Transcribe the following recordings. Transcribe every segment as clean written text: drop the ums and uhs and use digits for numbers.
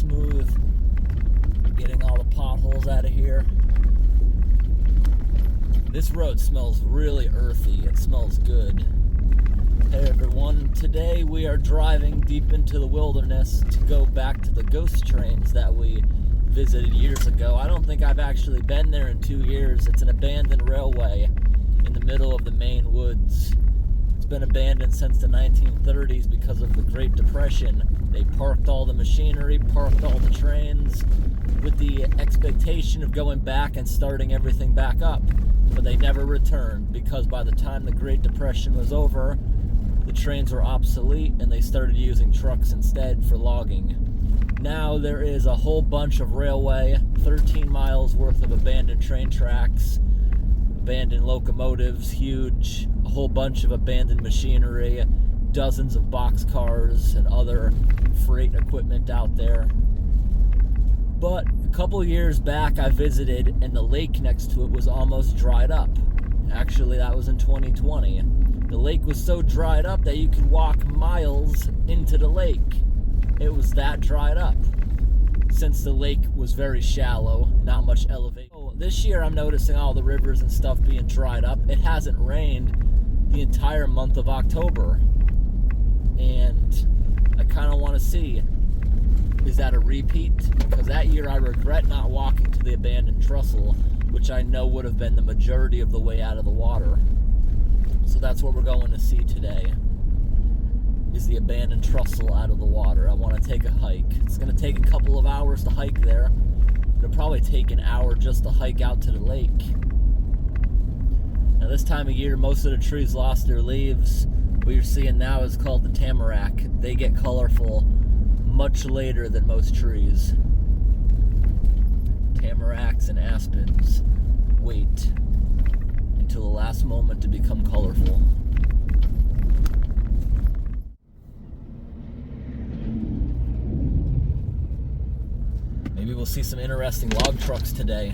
smooth. Getting all the potholes out of here. This road smells really earthy. It smells good. Hey everyone, today we are driving deep into the wilderness to go back to the ghost trains that we visited years ago. I don't think I've actually been there in 2 years. It's an abandoned railway in the middle of the Maine woods. It's been abandoned since the 1930s because of the Great Depression. They parked all the machinery, parked all the trains with the expectation of going back and starting everything back up. But they never returned because by the time the Great Depression was over, the trains were obsolete and they started using trucks instead for logging. Now there is a whole bunch of railway, 13 miles worth of abandoned train tracks, abandoned locomotives, huge, a whole bunch of abandoned machinery, dozens of boxcars and other freight equipment out there. But a couple years back I visited and the lake next to it was almost dried up. Actually, that was in 2020. The lake was so dried up that you could walk miles into the lake. It was that dried up. Since the lake was very shallow, not much elevation. This year I'm noticing all the rivers and stuff being dried up. It hasn't rained the entire month of October. And I kind of want to see, is that a repeat? Because that year I regret not walking to the abandoned trestle, which I know would have been the majority of the way out of the water. So that's what we're going to see today, is the abandoned trestle out of the water. I want to take a hike. It's going to take a couple of hours to hike there. It'll probably take an hour just to hike out to the lake. Now this time of year, most of the trees lost their leaves. What you're seeing now is called the tamarack. They get colorful much later than most trees. Tamaracks and aspens wait until the last moment to become colorful. Maybe we'll see some interesting log trucks today.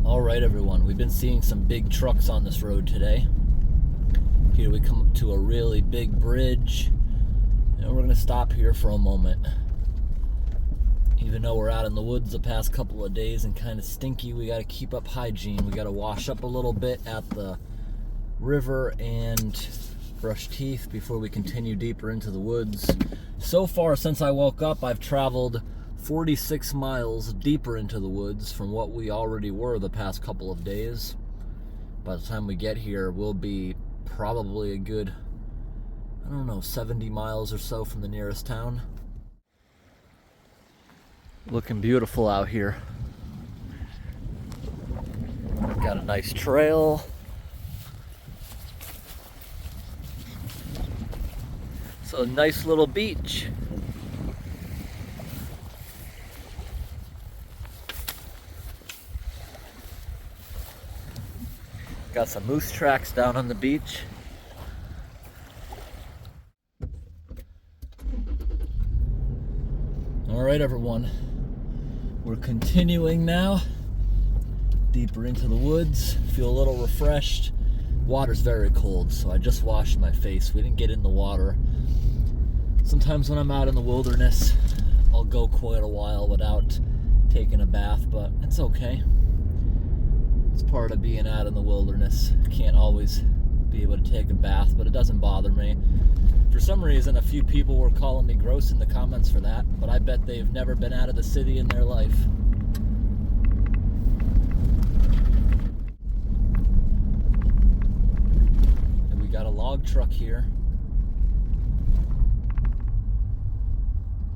Alright everyone, we've been seeing some big trucks on this road today. Here we come up to a really big bridge, and we're going to stop here for a moment. Even though we're out in the woods the past couple of days and kind of stinky, we got to keep up hygiene. We got to wash up a little bit at the river and brush teeth before we continue deeper into the woods. So far since I woke up, I've traveled 46 miles deeper into the woods from what we already were the past couple of days. By the time we get here, we'll be probably a good, 70 miles or so from the nearest town. Looking beautiful out here. Got a nice trail. So a nice little beach. Got some moose tracks down on the beach. All right, everyone. We're continuing now deeper into the woods. Feel a little refreshed. Water's very cold, so I just washed my face. We didn't get in the water. Sometimes when I'm out in the wilderness, I'll go quite a while without taking a bath, but it's okay. It's part of being out in the wilderness. Can't always be able to take a bath, but it doesn't bother me. For some reason, a few people were calling me gross in the comments for that, but I bet they've never been out of the city in their life. log truck here.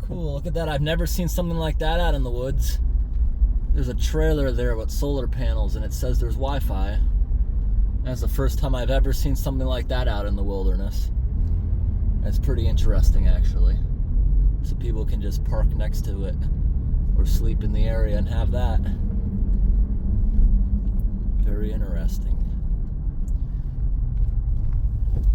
Cool, look at that. I've never seen something like that out in the woods. There's a trailer there with solar panels and it says there's Wi-Fi. That's the first time I've ever seen something like that out in the wilderness. That's pretty interesting, actually. So people can just park next to it or sleep in the area and have that. Very interesting.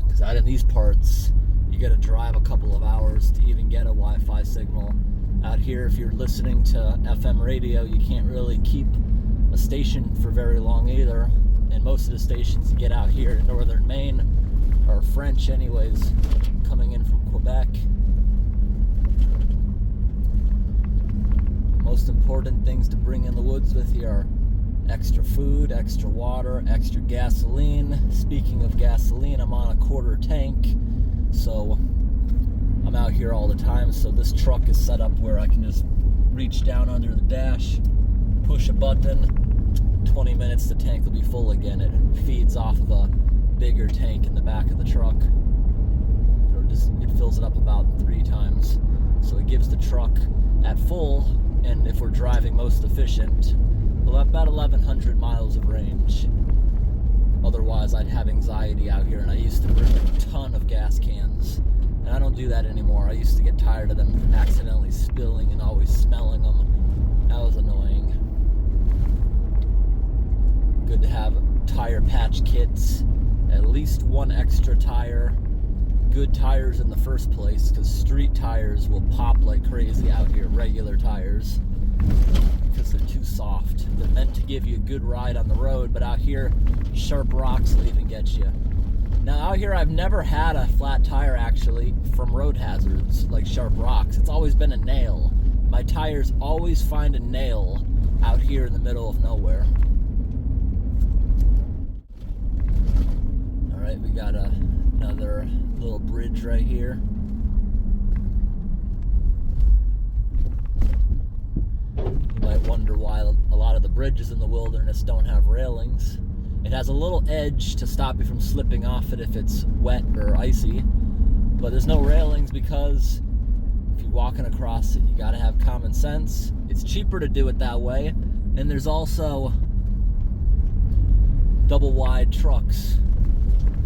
Because out in these parts, you got to drive a couple of hours to even get a Wi-Fi signal. Out here, if you're listening to FM radio, you can't really keep a station for very long either. And most of the stations you get out here in northern Maine are French anyways, coming in from Quebec. Most important things to bring in the woods with you are extra food, extra water, extra gasoline. Speaking of gasoline, I'm on a quarter tank, so I'm out here all the time. So this truck is set up where I can just reach down under the dash, push a button, 20 minutes the tank will be full again. It feeds off of a bigger tank in the back of the truck. It fills it up about 3 times. So it gives the truck at full, and if we're driving most efficient, about 1,100 miles of range. Otherwise, I'd have anxiety out here, and I used to bring a ton of gas cans. And I don't do that anymore. I used to get tired of them accidentally spilling and always smelling them. That was annoying. Good to have tire patch kits, at least one extra tire. Good tires in the first place, because street tires will pop like crazy out here, regular tires, because they're too soft. They're meant to give you a good ride on the road, but out here, sharp rocks will even get you. Now out here, I've never had a flat tire actually from road hazards, like sharp rocks. It's always been a nail. My tires always find a nail out here in the middle of nowhere. All right, we got another little bridge right here. You might wonder why a lot of the bridges in the wilderness don't have railings. It has a little edge to stop you from slipping off it if it's wet or icy, but there's no railings because if you're walking across it, you gotta have common sense. It's cheaper to do it that way, and there's also double wide trucks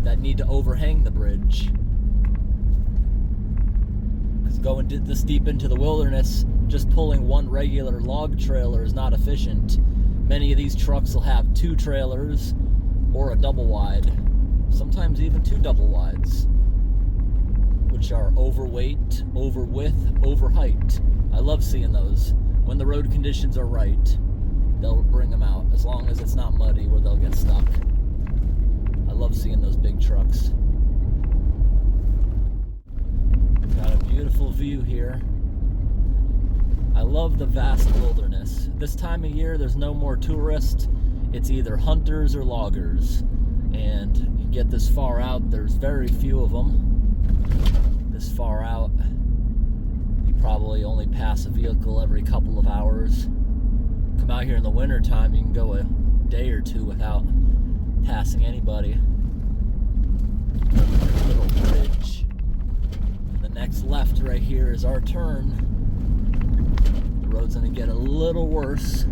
that need to overhang the bridge. Because going this deep into the wilderness, just pulling one regular log trailer is not efficient. Many of these trucks will have 2 trailers or a double wide, sometimes even 2 double wides, which are overweight, over width, over height. I love seeing those. When the road conditions are right, they'll bring them out, as long as it's not muddy where they'll get stuck. I love seeing those big trucks. Got a beautiful view here. I love the vast wilderness. This time of year, there's no more tourists. It's either hunters or loggers. And you get this far out, there's very few of them. This far out, you probably only pass a vehicle every couple of hours. Come out here in the winter time, you can go a day or 2 without passing anybody. Little bridge. The next left right here is our turn. The road's gonna get a little worse,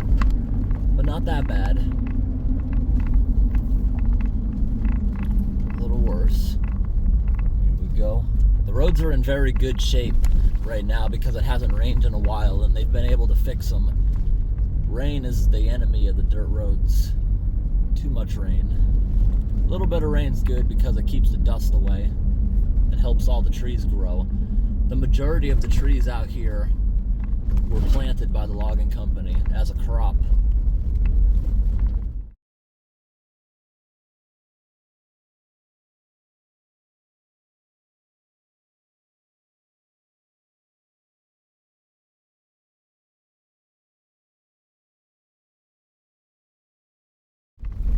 but not that bad. A little worse. Here we go. The roads are in very good shape right now because it hasn't rained in a while and they've been able to fix them. Rain is the enemy of the dirt roads. Too much rain. A little bit of rain's good because it keeps the dust away. It helps all the trees grow. The majority of the trees out here were planted by the logging company as a crop.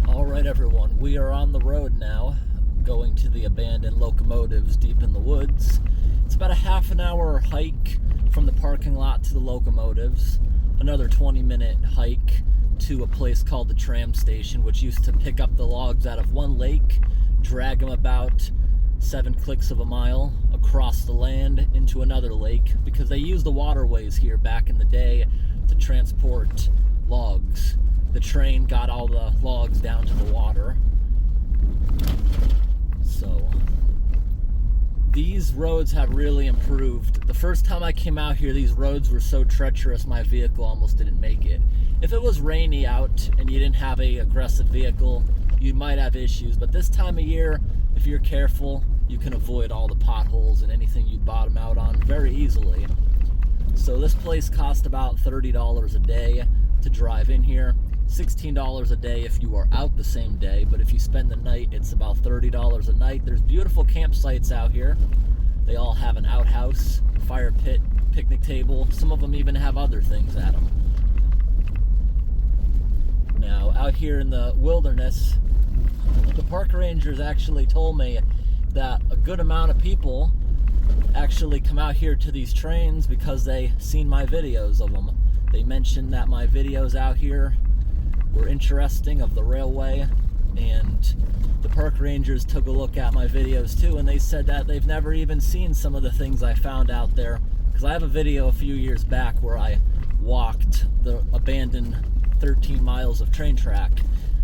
Alright everyone, we are on the road now, going to the abandoned Locomotives deep in the woods. It's about a half an hour hike from the parking lot to the Locomotives, another 20-minute hike to a place called the tram station, which used to pick up the logs out of one lake, drag them about 7 clicks of a mile across the land into another lake, because they used the waterways here back in the day to transport logs. The train got all the logs down to the water. So these roads have really improved. The first time I came out here, these roads were so treacherous my vehicle almost didn't make it. If it was rainy out and you didn't have an aggressive vehicle, you might have issues, but this time of year, if you're careful, you can avoid all the potholes and anything you'd bottom out on very easily. So this place cost about $30 a day to drive in here. $16 a day if you are out the same day, but if you spend the night, it's about $30 a night. There's beautiful campsites out here. They all have an outhouse, fire pit, picnic table. Some of them even have other things at them. Now, out here in the wilderness, the park rangers actually told me that a good amount of people actually come out here to these trains because they seen my videos of them. They mentioned that my videos out here were interesting of the railway, and the park rangers took a look at my videos too, and they said that they've never even seen some of the things I found out there, because I have a video a few years back where I walked the abandoned 13 miles of train track,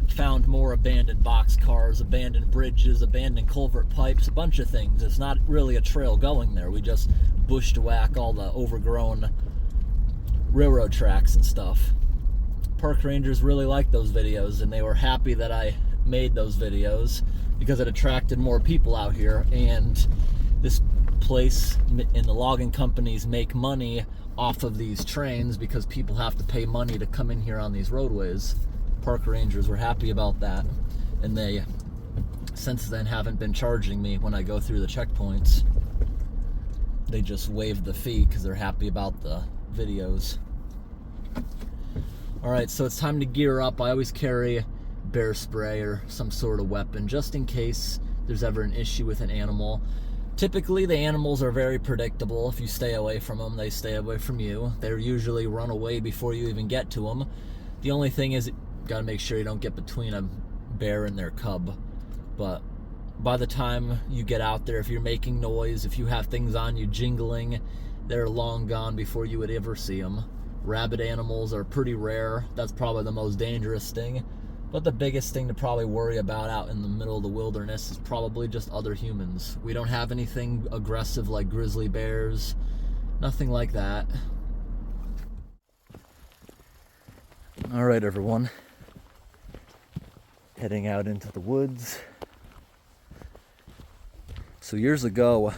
found more abandoned boxcars, abandoned bridges, abandoned culvert pipes, a bunch of things. It's not really a trail going there. We just bushwhack all the overgrown railroad tracks and stuff. Park rangers really liked those videos, and they were happy that I made those videos because it attracted more people out here. And this place and the logging companies make money off of these trains because people have to pay money to come in here on these roadways. Park rangers were happy about that, and they since then haven't been charging me when I go through the checkpoints. They just waived the fee because they're happy about the videos. Alright, so it's time to gear up. I always carry bear spray or some sort of weapon just in case there's ever an issue with an animal. Typically the animals are very predictable. If you stay away from them, they stay away from you. They usually run away before you even get to them. The only thing is, you gotta make sure you don't get between a bear and their cub. But by the time you get out there, if you're making noise, if you have things on you jingling, they're long gone before you would ever see them. Rabid animals are pretty rare. That's probably the most dangerous thing. But the biggest thing to probably worry about out in the middle of the wilderness is probably just other humans. We don't have anything aggressive like grizzly bears. Nothing like that. Alright everyone. Heading out into the woods. So years ago,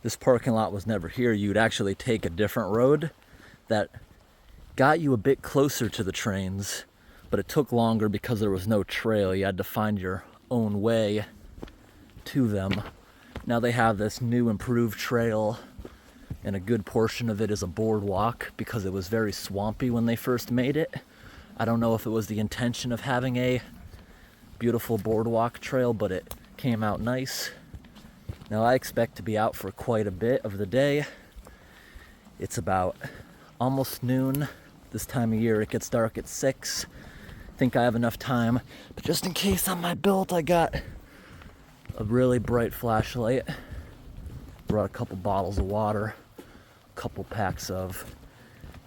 this parking lot was never here. You'd actually take a different road that got you a bit closer to the trains, but it took longer because there was no trail. You had to find your own way to them. Now they have this new improved trail, and a good portion of it is a boardwalk because it was very swampy when they first made it. I don't know if it was the intention of having a beautiful boardwalk trail, but it came out nice. Now I expect to be out for quite a bit of the day. It's about almost noon. This time of year it gets dark at 6. I think I have enough time, but just in case on my belt I got a really bright flashlight. Brought a couple bottles of water, a couple packs of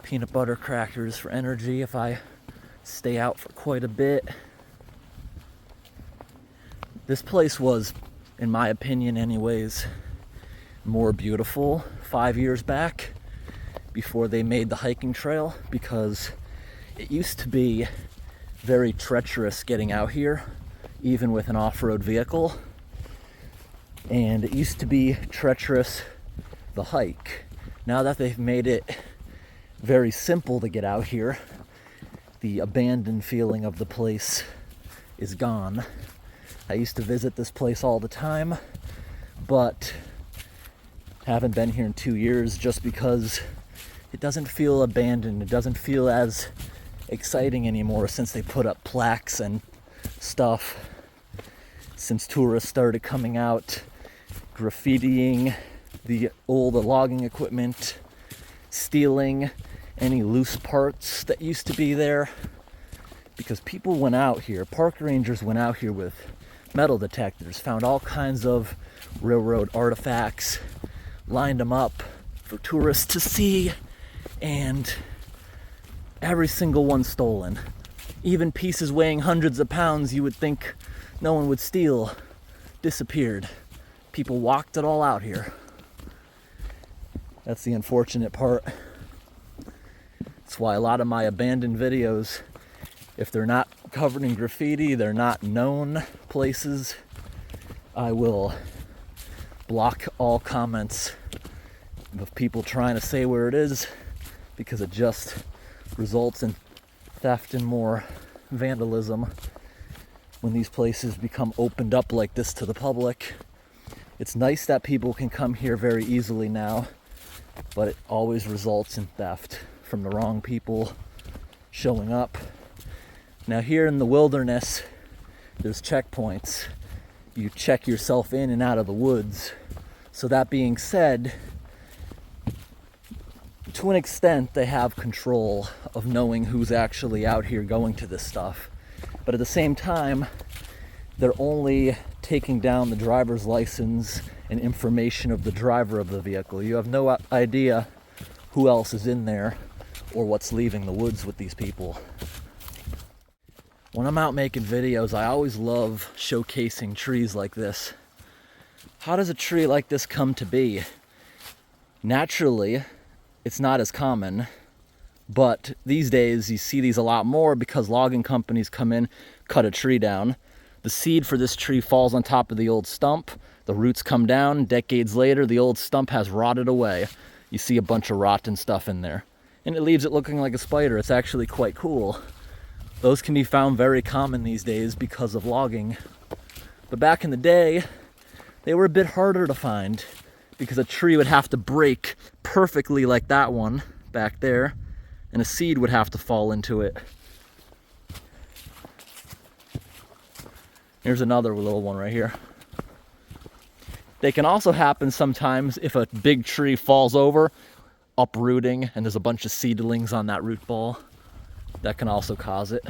peanut butter crackers for energy if I stay out for quite a bit. This place was, in my opinion anyways, more beautiful 5 years back, before they made the hiking trail, because it used to be very treacherous getting out here, even with an off-road vehicle. And it used to be treacherous the hike. Now that they've made it very simple to get out here, the abandoned feeling of the place is gone. I used to visit this place all the time, but haven't been here in 2 years just because it doesn't feel abandoned. It doesn't feel as exciting anymore since they put up plaques and stuff. Since tourists started coming out, graffitiing the old logging equipment, stealing any loose parts that used to be there. Because people went out here, park rangers went out here with metal detectors, found all kinds of railroad artifacts, lined them up for tourists to see, and every single one stolen. Even pieces weighing hundreds of pounds you would think no one would steal disappeared. People walked it all out here. That's the unfortunate part. That's why a lot of my abandoned videos, if they're not covered in graffiti, they're not known places, I will block all comments of people trying to say where it is, because it just results in theft and more vandalism when these places become opened up like this to the public. It's nice that people can come here very easily now, but it always results in theft from the wrong people showing up. Now here in the wilderness, there's checkpoints. You check yourself in and out of the woods. So that being said, to an extent, they have control of knowing who's actually out here going to this stuff. But at the same time, they're only taking down the driver's license and information of the driver of the vehicle. You have no idea who else is in there or what's leaving the woods with these people. When I'm out making videos, I always love showcasing trees like this. How does a tree like this come to be? Naturally, it's not as common, but these days you see these a lot more because logging companies come in, cut a tree down. The seed for this tree falls on top of the old stump. The roots come down. Decades later, the old stump has rotted away. You see a bunch of rotten stuff in there. And it leaves it looking like a spider. It's actually quite cool. Those can be found very common these days because of logging. But back in the day, they were a bit harder to find because a tree would have to break perfectly like that one back there, and a seed would have to fall into it. Here's another little one right here. They can also happen sometimes if a big tree falls over, uprooting, and there's a bunch of seedlings on that root ball. That can also cause it.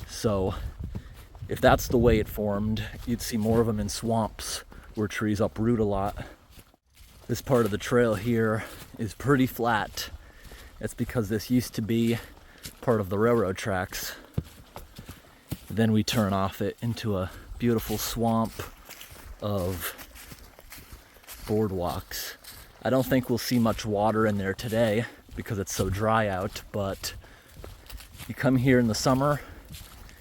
So if that's the way it formed, you'd see more of them in swamps where trees uproot a lot. This part of the trail here is pretty flat. That's because this used to be part of the railroad tracks. Then we turn off it into a beautiful swamp of boardwalks. I don't think we'll see much water in there today because it's so dry out, but you come here in the summer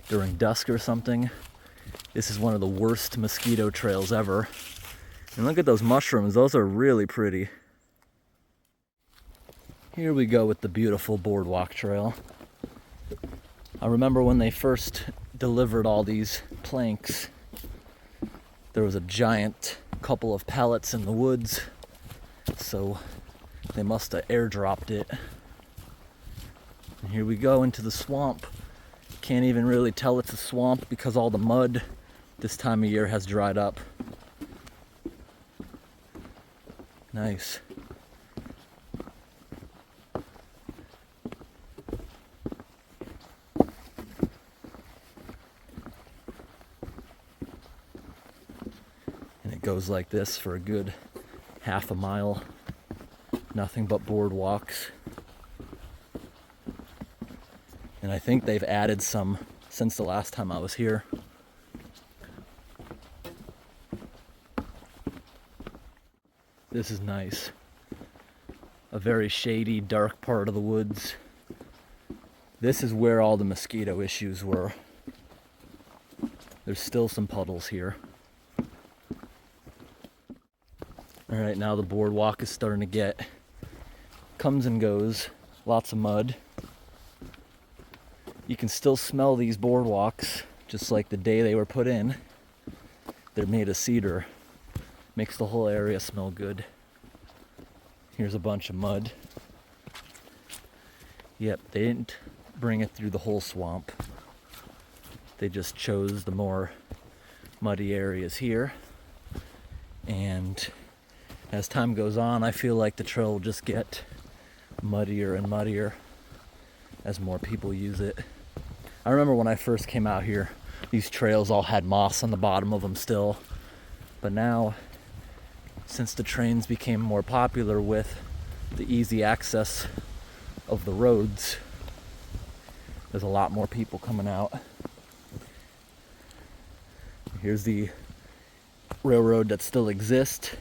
during dusk or something, this is one of the worst mosquito trails ever. And look at those mushrooms, those are really pretty. Here we go with the beautiful boardwalk trail. I remember when they first delivered all these planks, there was a giant couple of pallets in the woods, so they must have airdropped it. And here we go into the swamp. Can't even really tell it's a swamp because all the mud this time of year has dried up. Nice. And it goes like this for a good half a mile. Nothing but boardwalks. And I think they've added some since the last time I was here. This is nice. A very shady, dark part of the woods. This is where all the mosquito issues were. There's still some puddles here. All right, now the boardwalk is starting to get, comes and goes, lots of mud. You can still smell these boardwalks, just like the day they were put in. They're made of cedar. Makes the whole area smell good. Here's a bunch of mud. Yep, they didn't bring it through the whole swamp. They just chose the more muddy areas here. And as time goes on, I feel like the trail will just get muddier and muddier as more people use it. I remember when I first came out here, These trails all had moss on the bottom of them still. But now, since the trains became more popular with the easy access of the roads, there's a lot more people coming out. Here's the railroad that still exists.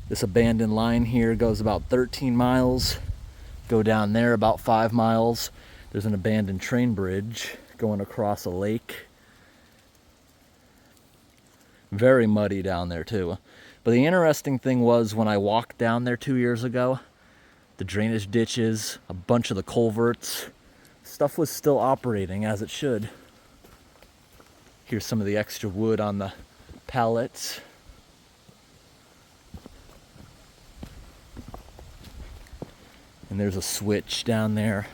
This abandoned line here goes about 13 miles. Go down there about 5 miles. There's an abandoned train bridge going across a lake. Very muddy down there too. But the interesting thing was, when I walked down there 2 years ago, the drainage ditches, a bunch of the culverts, stuff was still operating as it should. Here's some of the extra wood on the pallets. And there's a switch down there.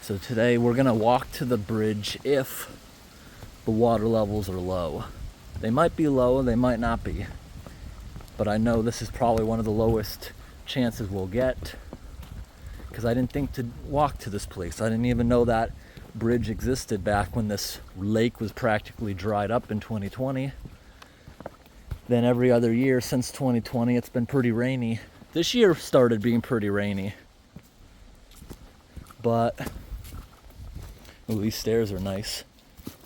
So today we're gonna walk to the bridge if the water levels are low. They might be low, they might not be. But I know this is probably one of the lowest chances we'll get, because I didn't think to walk to this place. I didn't even know that bridge existed back when this lake was practically dried up in 2020. Then every other year since 2020, it's been pretty rainy. This year started being pretty rainy. But, oh, these stairs are nice.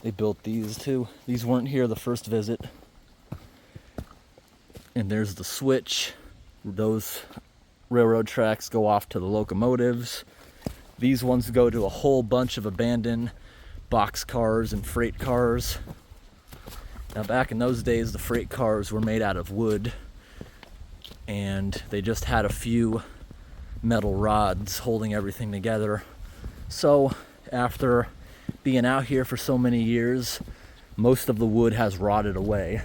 They built these too. These weren't here the first visit. And there's the switch. Those railroad tracks go off to the locomotives. These ones go to a whole bunch of abandoned box cars and freight cars. Now, back in those days, the freight cars were made out of wood, and they just had a few metal rods holding everything together. So after being out here for so many years, most of the wood has rotted away.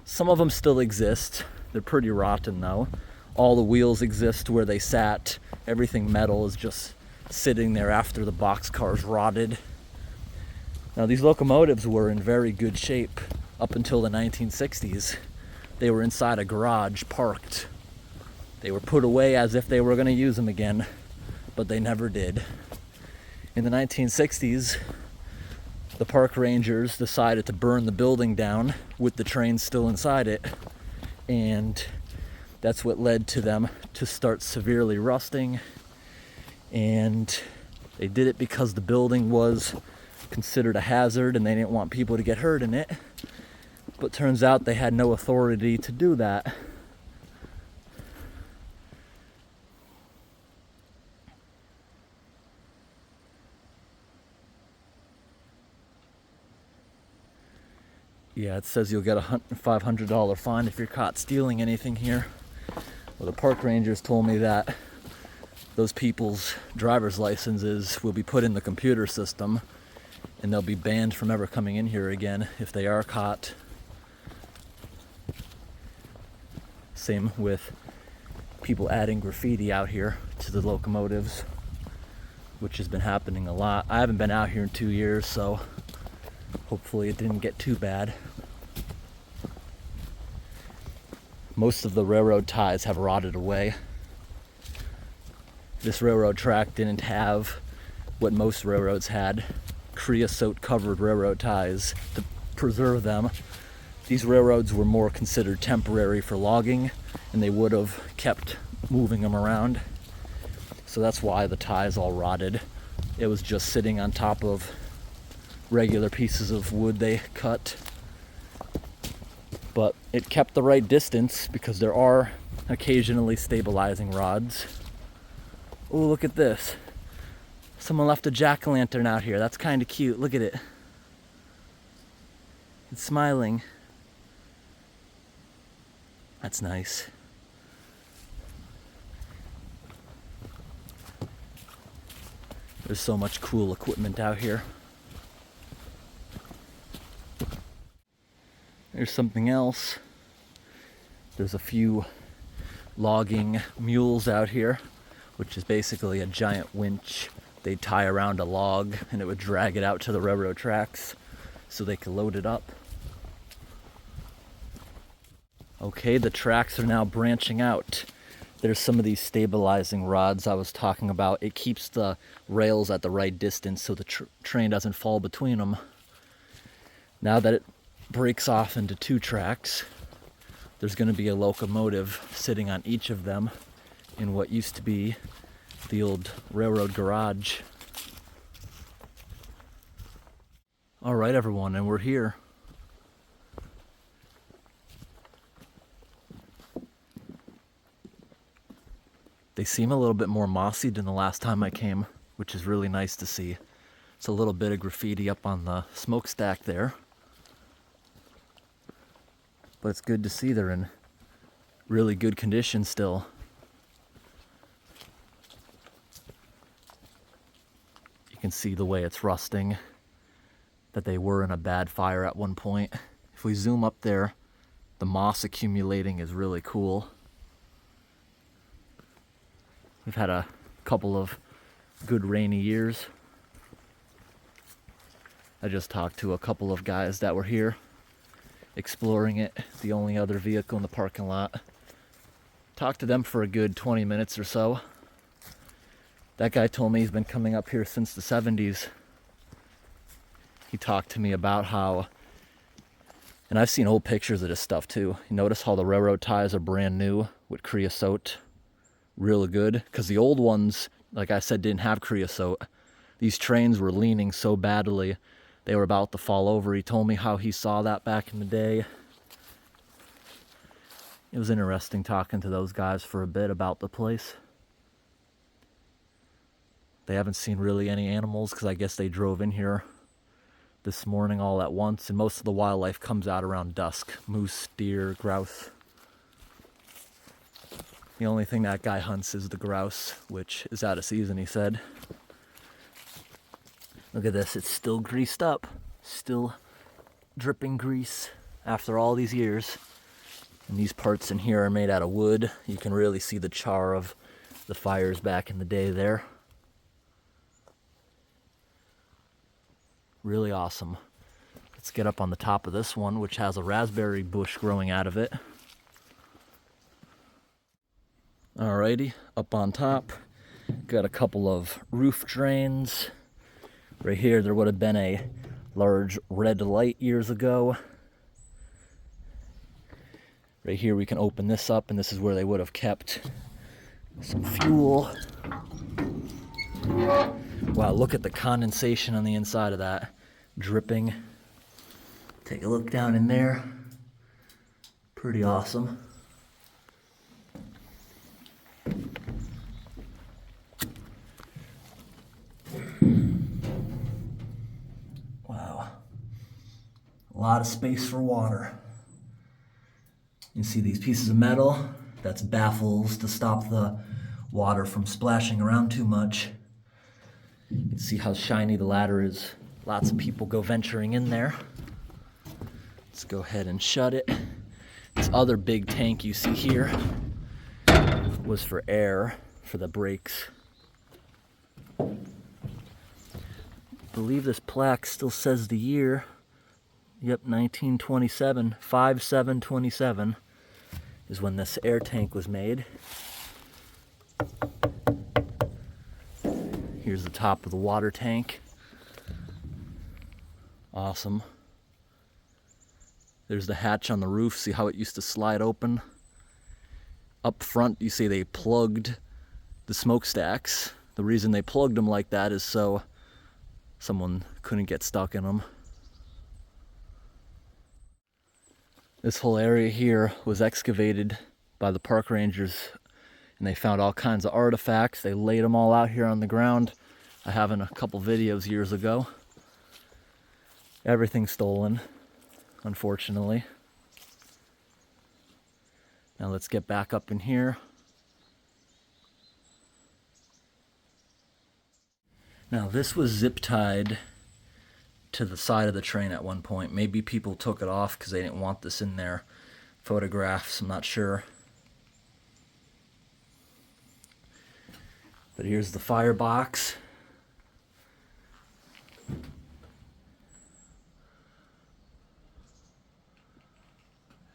Some of them still exist. They're pretty rotten though. All the wheels exist where they sat. Everything metal is just sitting there after the box cars rotted. Now, these locomotives were in very good shape up until the 1960s. They were inside a garage, parked. They were put away as if they were going to use them again, but they never did. In the 1960s, the park rangers decided to burn the building down with the trains still inside it, and that's what led to them to start severely rusting. And they did it because the building was considered a hazard and they didn't want people to get hurt in it. But turns out they had no authority to do that. Yeah, it says you'll get a $500 fine if you're caught stealing anything here. Well, the park rangers told me that those people's driver's licenses will be put in the computer system and they'll be banned from ever coming in here again if they are caught. Same with people adding graffiti out here to the locomotives, which has been happening a lot. I haven't been out here in 2 years, so hopefully it didn't get too bad. Most of the railroad ties have rotted away. This railroad track didn't have what most railroads had, creosote covered railroad ties to preserve them. These railroads were more considered temporary for logging, and they would have kept moving them around. So that's why the ties all rotted. It was just sitting on top of regular pieces of wood they cut. But it kept the right distance because there are occasionally stabilizing rods. Oh, look at this. Someone left a jack-o'-lantern out here. That's kind of cute. Look at it. It's smiling. That's nice. There's so much cool equipment out here. There's something else. There's a few logging mules out here, which is basically a giant winch they'd tie around a log and it would drag it out to the railroad tracks so they could load it up. Okay, the tracks are now branching out. There's some of these stabilizing rods I was talking about. It keeps the rails at the right distance so the train doesn't fall between them. Now that it breaks off into 2 tracks, there's going to be a locomotive sitting on each of them in what used to be the old railroad garage. All right, everyone, and we're here. They seem a little bit more mossy than the last time I came, which is really nice to see. It's a little bit of graffiti up on the smokestack there. But it's good to see they're in really good condition still. You can see the way it's rusting, that they were in a bad fire at one point. If we zoom up there, the moss accumulating is really cool. We've had a couple of good rainy years. I just talked to a couple of guys that were here exploring it, the only other vehicle in the parking lot. Talked to them for a good 20 minutes or so. That guy told me he's been coming up here since the 70s. He talked to me about how, and I've seen old pictures of this stuff too. You notice how the railroad ties are brand new with creosote. Really good, because the old ones, like I said, didn't have creosote. These trains were leaning so badly, they were about to fall over. He told me how he saw that back in the day. It was interesting talking to those guys for a bit about the place. They haven't seen really any animals, because I guess they drove in here this morning all at once, and most of the wildlife comes out around dusk. Moose, deer, grouse. The only thing that guy hunts is the grouse, which is out of season, he said. Look at this, it's still greased up. Still dripping grease after all these years. And these parts in here are made out of wood. You can really see the char of the fires back in the day there. Really awesome. Let's get up on the top of this one, which has a raspberry bush growing out of it. Alrighty, up on top, got a couple of roof drains. Right here, there would have been a large red light years ago. Right here, we can open this up, and this is where they would have kept some fuel. Wow, look at the condensation on the inside of that, dripping. Take a look down in there. Pretty awesome. Wow. A lot of space for water. You see these pieces of metal, that's baffles to stop the water from splashing around too much. You can see how shiny the ladder is. Lots of people go venturing in there. Let's go ahead and shut it. This other big tank you see here was for air, for the brakes. I believe this plaque still says the year. Yep, 1927, 5/7/27 is when this air tank was made. Here's the top of the water tank. Awesome. There's the hatch on the roof. See how it used to slide open? Up front, you see they plugged the smokestacks. The reason they plugged them like that is so someone couldn't get stuck in them. This whole area here was excavated by the park rangers, and they found all kinds of artifacts. They laid them all out here on the ground. I have in a couple videos years ago. Everything stolen, unfortunately. Now let's get back up in here. Now this was zip tied to the side of the train at one point. Maybe people took it off because they didn't want this in their photographs, I'm not sure. But here's the firebox.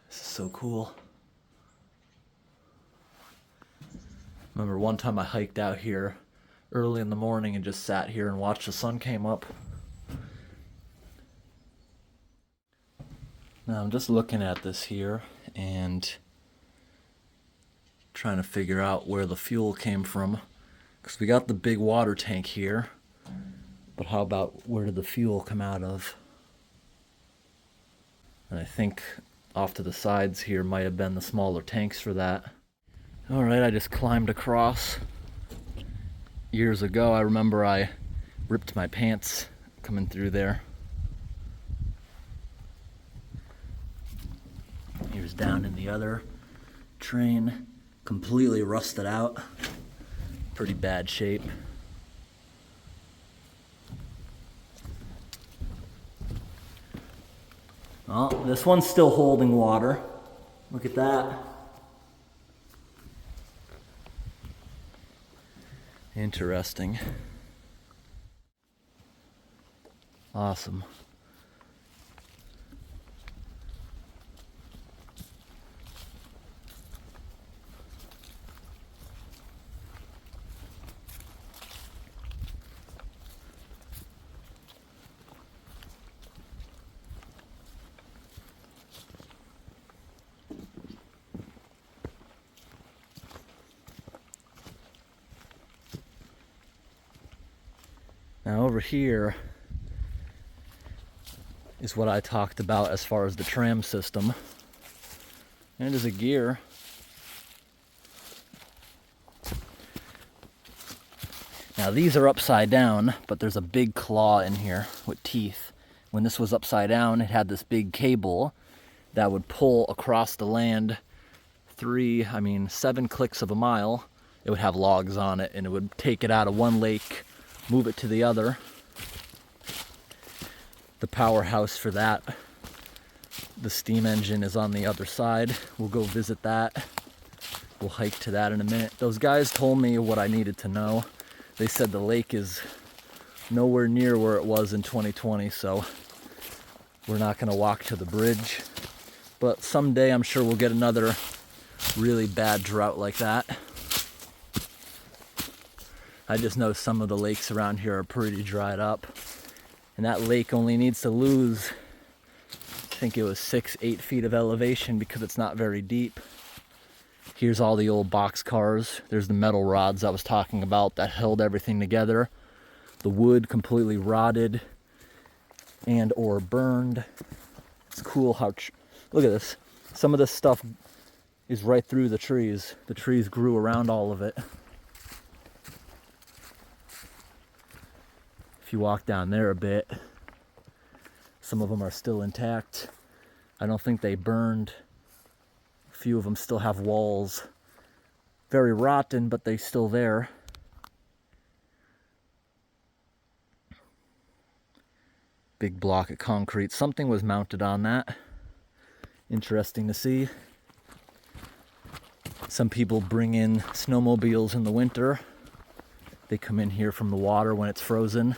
This is so cool. Remember one time I hiked out here early in the morning and just sat here and watched the sun came up. Now I'm just looking at this here and trying to figure out where the fuel came from, because we got the big water tank here, but how about where did the fuel come out of? And I think off to the sides here might have been the smaller tanks for that. Alright, I just climbed across. Years ago, I remember I ripped my pants coming through there. Here's down in the other train, completely rusted out. Pretty bad shape. Oh, this one's still holding water. Look at that. Interesting. Awesome. Now over here is what I talked about as far as the tram system. And there's a gear. Now these are upside down, but there's a big claw in here with teeth. When this was upside down, it had this big cable that would pull across the land 7 clicks of a mile. It would have logs on it, and it would take it out of one lake, move it to the other. The powerhouse for that, the steam engine, is on the other side. We'll go visit that. We'll hike to that in a minute. Those guys told me what I needed to know. They said the lake is nowhere near where it was in 2020, so we're not going to walk to the bridge. But someday I'm sure we'll get another really bad drought like that. I just know some of the lakes around here are pretty dried up. And that lake only needs to lose, I think it was 6-8 feet of elevation, because it's not very deep. Here's all the old box cars. There's the metal rods I was talking about that held everything together. The wood completely rotted and or burned. It's cool how, look at this. Some of this stuff is right through the trees. The trees grew around all of it. If you walk down there a bit, some of them are still intact. I don't think they burned. A few of them still have walls. Very rotten, but they're still there. Big block of concrete. Something was mounted on that. Interesting to see. Some people bring in snowmobiles in the winter. They come in here from the water when it's frozen.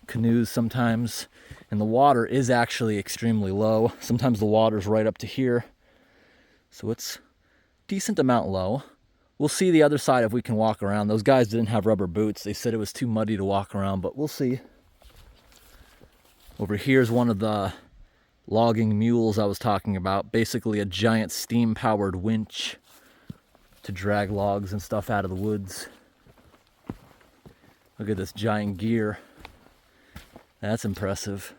Canoes sometimes, and the water is actually extremely low. Sometimes the water's right up to here, so it's a decent amount low. We'll see the other side if we can walk around. Those guys didn't have rubber boots. They said it was too muddy to walk around, but we'll see. Over here's one of the logging mules I was talking about. Basically a giant steam-powered winch to drag logs and stuff out of the woods. Look at this giant gear. That's impressive.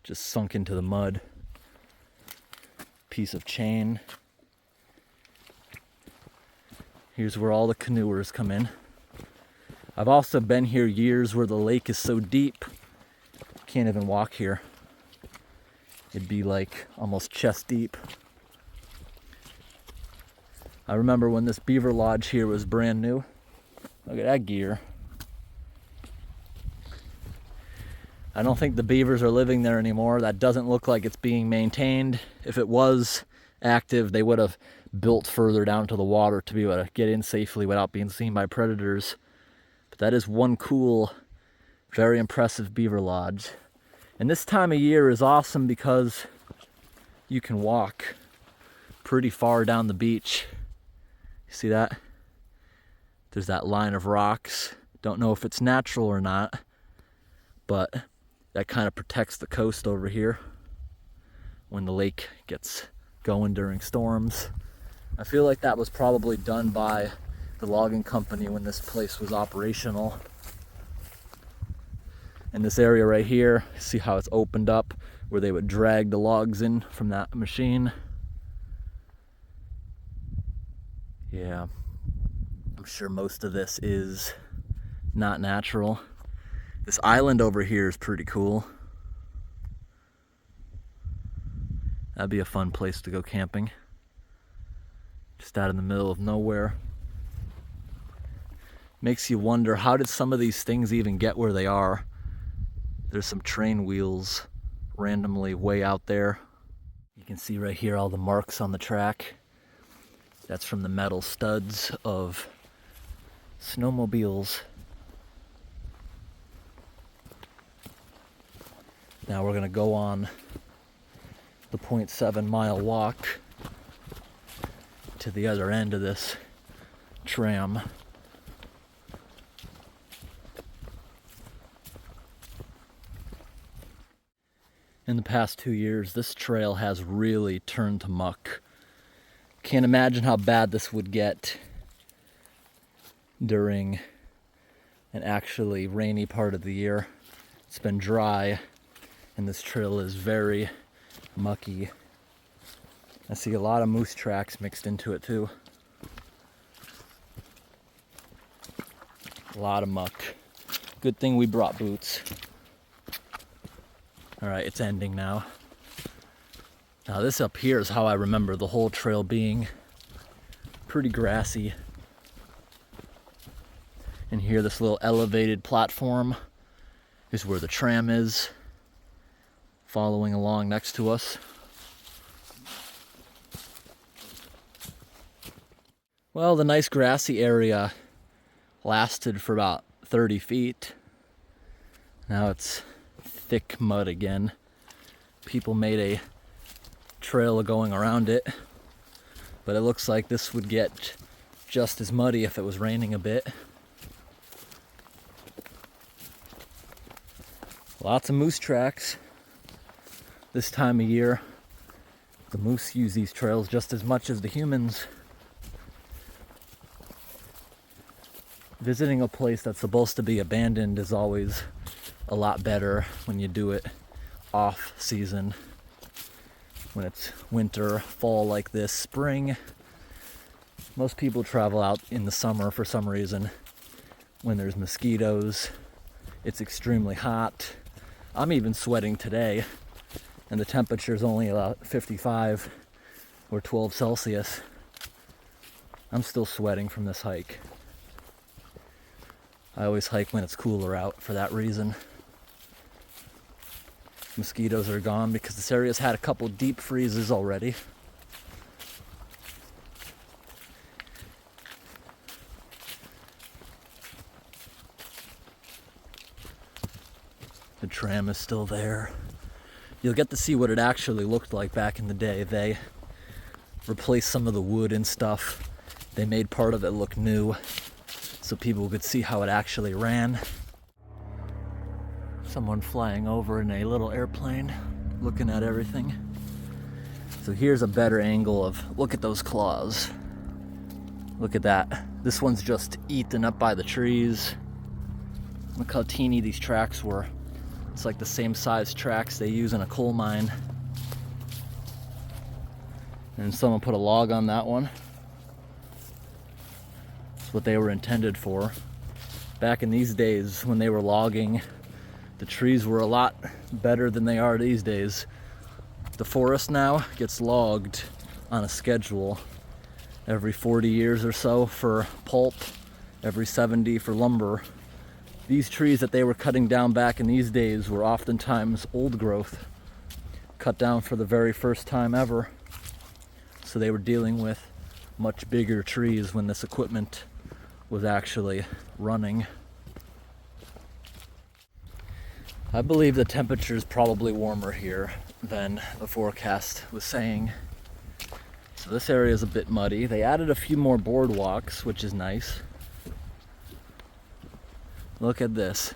Just sunk into the mud. Piece of chain. Here's where all the canoers come in. I've also been here years where the lake is so deep, can't even walk here. It'd be like almost chest deep. I remember when this beaver lodge here was brand new. Look at that gear. I don't think the beavers are living there anymore. That doesn't look like it's being maintained. If it was active, they would have built further down to the water to be able to get in safely without being seen by predators. But that is one cool, very impressive beaver lodge. And this time of year is awesome because you can walk pretty far down the beach. You see that? There's that line of rocks. Don't know if it's natural or not, but that kind of protects the coast over here when the lake gets going during storms. I feel like that was probably done by the logging company when this place was operational. And this area right here, see how it's opened up where they would drag the logs in from that machine. Yeah, I'm sure most of this is not natural. This island over here is pretty cool. That'd be a fun place to go camping. Just out in the middle of nowhere. Makes you wonder, how did some of these things even get where they are? There's some train wheels randomly way out there. You can see right here all the marks on the track. That's from the metal studs of snowmobiles. Now we're gonna go on the 0.7 mile walk to the other end of this tram. In the past 2 years, this trail has really turned to muck. Can't imagine how bad this would get during an actually rainy part of the year. It's been dry, and this trail is very mucky. I see a lot of moose tracks mixed into it too. A lot of muck. Good thing we brought boots. All right, it's ending now. Now this up here is how I remember the whole trail being. Pretty grassy. And here, this little elevated platform is where the tram is, following along next to us. Well, the nice grassy area lasted for about 30 feet. Now it's thick mud again. People made a trail going around it, but it looks like this would get just as muddy if it was raining a bit. Lots of moose tracks. This time of year, the moose use these trails just as much as the humans. Visiting a place that's supposed to be abandoned is always a lot better when you do it off season. When it's winter, fall like this, spring. Most people travel out in the summer for some reason. When there's mosquitoes, it's extremely hot. I'm even sweating today, and the temperature's only about 55 or 12 Celsius. I'm still sweating from this hike. I always hike when it's cooler out for that reason. Mosquitoes are gone because this area's had a couple deep freezes already. The tram is still there. You'll get to see what it actually looked like back in the day. They replaced some of the wood and stuff. They made part of it look new so people could see how it actually ran. Someone flying over in a little airplane, looking at everything. So here's a better angle of, look at those claws. Look at that. This one's just eaten up by the trees. Look how teeny these tracks were. It's like the same size tracks they use in a coal mine. And someone put a log on that one. That's what they were intended for. Back in these days when they were logging, the trees were a lot better than they are these days. The forest now gets logged on a schedule every 40 years or so for pulp, every 70 for lumber. These trees that they were cutting down back in these days were oftentimes old growth, cut down for the very first time ever. So they were dealing with much bigger trees when this equipment was actually running. I believe the temperature is probably warmer here than the forecast was saying. So this area is a bit muddy. They added a few more boardwalks, which is nice. Look at this.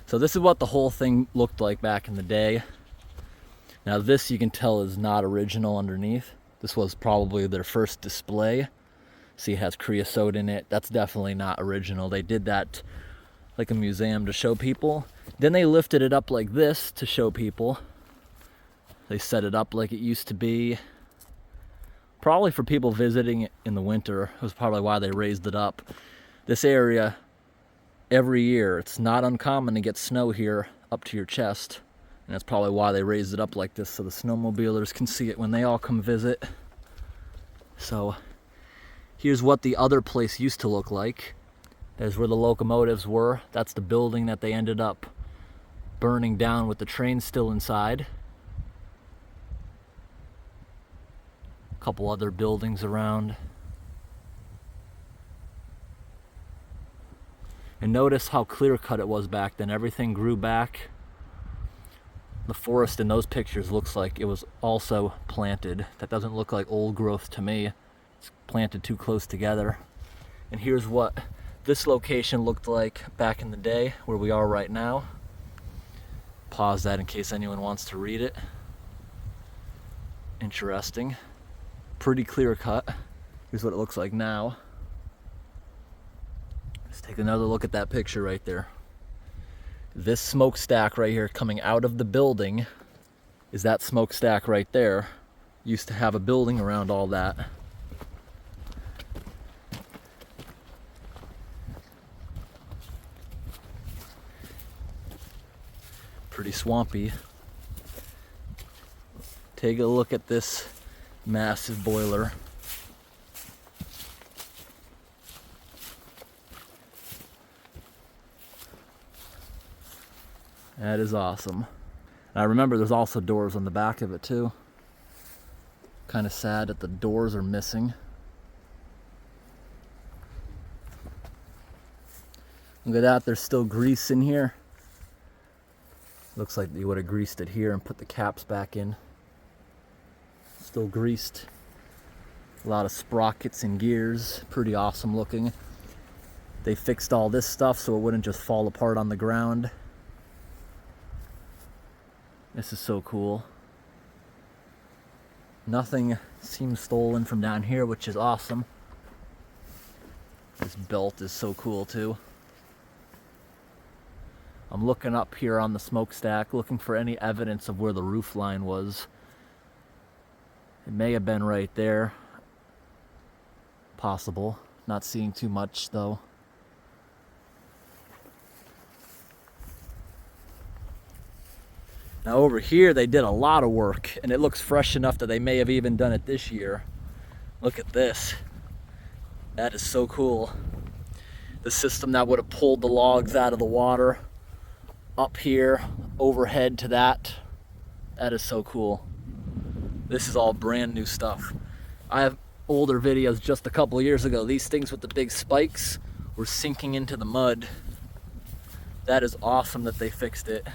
So this is what the whole thing looked like back in the day. Now this you can tell is not original underneath. This was probably their first display. See, it has creosote in it. That's definitely not original. They did that like a museum to show people. Then they lifted it up like this to show people. They set it up like it used to be. Probably for people visiting in the winter. It was probably why they raised it up. This area, every year, it's not uncommon to get snow here up to your chest. And that's probably why they raised it up like this, so the snowmobilers can see it when they all come visit. So here's what the other place used to look like. There's where the locomotives were. That's the building that they ended up burning down with the train still inside. A couple other buildings around. And notice how clear cut it was back then. Everything grew back. The forest in those pictures looks like it was also planted. That doesn't look like old growth to me. It's planted too close together. And here's what this location looked like back in the day, where we are right now. Pause that in case anyone wants to read it. Interesting. Pretty clear cut. Here's what it looks like now. Let's take another look at that picture right there. This smokestack right here coming out of the building is that smokestack right there. Used to have a building around all that. Pretty swampy. Take a look at this massive boiler. That is awesome. And I remember there's also doors on the back of it too. Kind of sad that the doors are missing. Look at that, there's still grease in here. Looks like you would have greased it here and put the caps back in. Still greased. A lot of sprockets and gears. Pretty awesome looking. They fixed all this stuff so it wouldn't just fall apart on the ground. This is so cool. Nothing seems stolen from down here, which is awesome. This belt is so cool too. I'm looking up here on the smokestack, looking for any evidence of where the roof line was. It may have been right there. Possible. Not seeing too much though. Now over here they did a lot of work, and it looks fresh enough that they may have even done it this year. Look at this. That is so cool. The system that would have pulled the logs out of the water up here, overhead to that. That is so cool. This is all brand new stuff. I have older videos just a couple years ago. These things with the big spikes were sinking into the mud. That is awesome that they fixed it.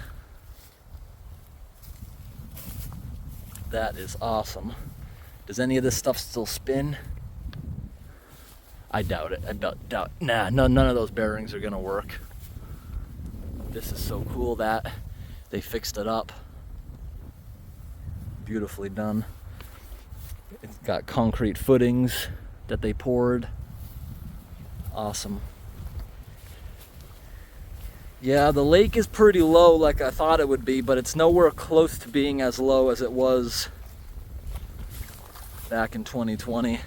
That is awesome. Does any of this stuff still spin? I doubt it. I doubt. Nah, none of those bearings are gonna work. This is so cool that they fixed it up. Beautifully done. It's got concrete footings that they poured. Awesome. Yeah, the lake is pretty low like I thought it would be, but it's nowhere close to being as low as it was back in 2020.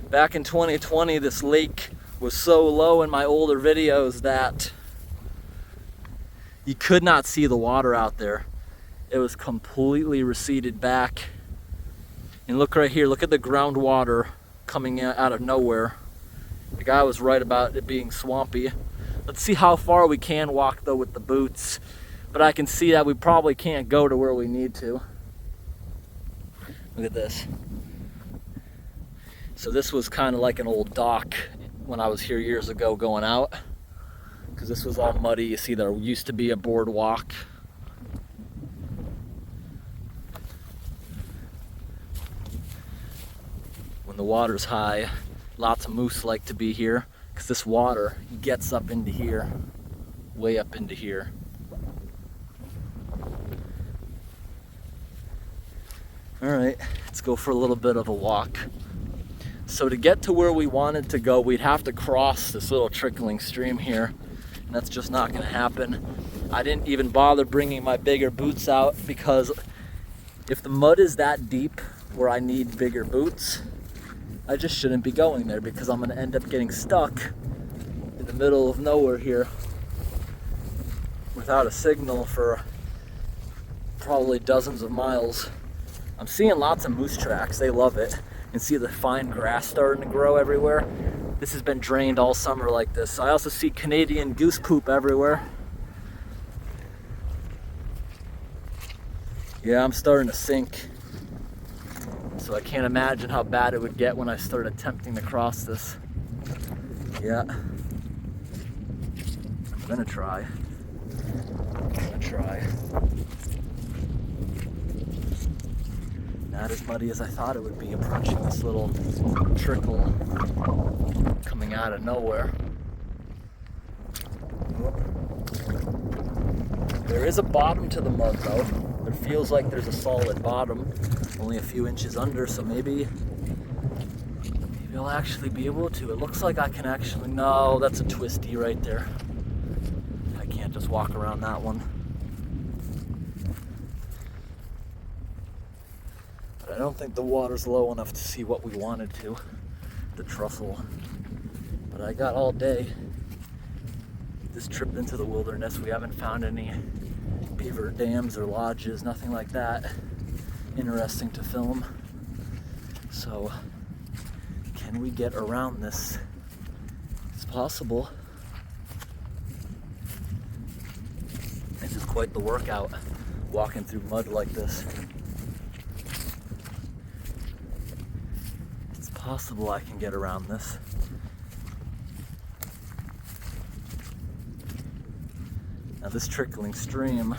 Back in 2020, this lake was so low in my older videos that you could not see the water out there. It was completely receded back. And look right here, look at the groundwater coming out of nowhere. The guy was right about it being swampy. Let's see how far we can walk though with the boots. But I can see that we probably can't go to where we need to. Look at this. So this was kind of like an old dock when I was here years ago going out. Because this was all muddy. You see there used to be a boardwalk. When the water's high, lots of moose like to be here. Because this water gets up into here. way up into here. All right, let's go for a little bit of a walk. So to get to where we wanted to go, we'd have to cross this little trickling stream here, and that's just not gonna happen. I didn't even bother bringing my bigger boots out because if the mud is that deep where I need bigger boots, I just shouldn't be going there because I'm gonna end up getting stuck in the middle of nowhere here without a signal for probably dozens of miles. I'm seeing lots of moose tracks, they love it. And see the fine grass starting to grow everywhere. This has been drained all summer like this. I also see Canadian goose poop everywhere. Yeah, I'm starting to sink. So I can't imagine how bad it would get when I start attempting to cross this. Yeah. I'm gonna try. Not as muddy as I thought it would be approaching this little trickle coming out of nowhere. There is a bottom to the mud though. It feels like there's a solid bottom, only a few inches under, so maybe I'll actually be able to. It looks like I can actually, no, that's a twisty right there. I can't just walk around that one. I don't think the water's low enough to see what we wanted to, the trestle. But I got all day. This trip into the wilderness, we haven't found any beaver dams or lodges, nothing like that interesting to film. So, can we get around this? It's possible. This is quite the workout, walking through mud like this. Possible I can get around this. Now this trickling stream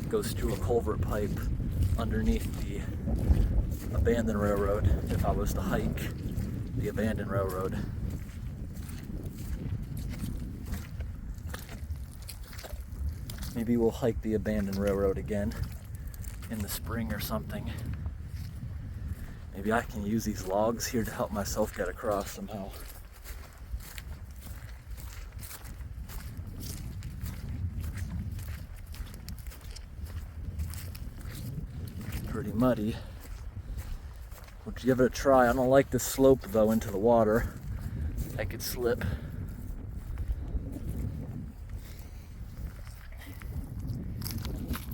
goes through a culvert pipe underneath the abandoned railroad if I was to hike the abandoned railroad. Maybe we'll hike the abandoned railroad again in the spring or something. Maybe I can use these logs here to help myself get across somehow. Pretty muddy. We'll give it a try. I don't like this slope though into the water. I could slip.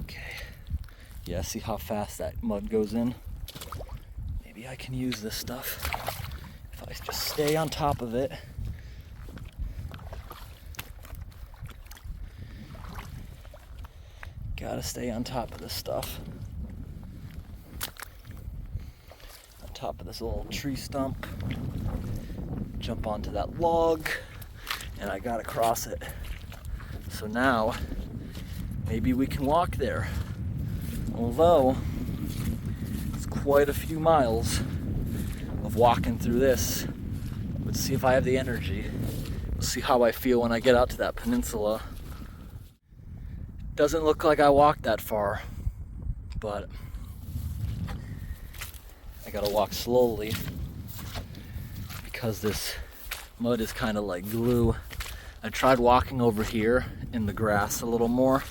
Okay. Yeah, see how fast that mud goes in? I can use this stuff if I just stay on top of it. Gotta stay on top of this stuff. On top of this little tree stump. Jump onto that log, and I gotta cross it. So now, maybe we can walk there. Although, quite a few miles of walking through this. Let's see if I have the energy. We'll see how I feel when I get out to that peninsula. Doesn't look like I walked that far, but I gotta walk slowly because this mud is kind of like glue. I tried walking over here in the grass a little more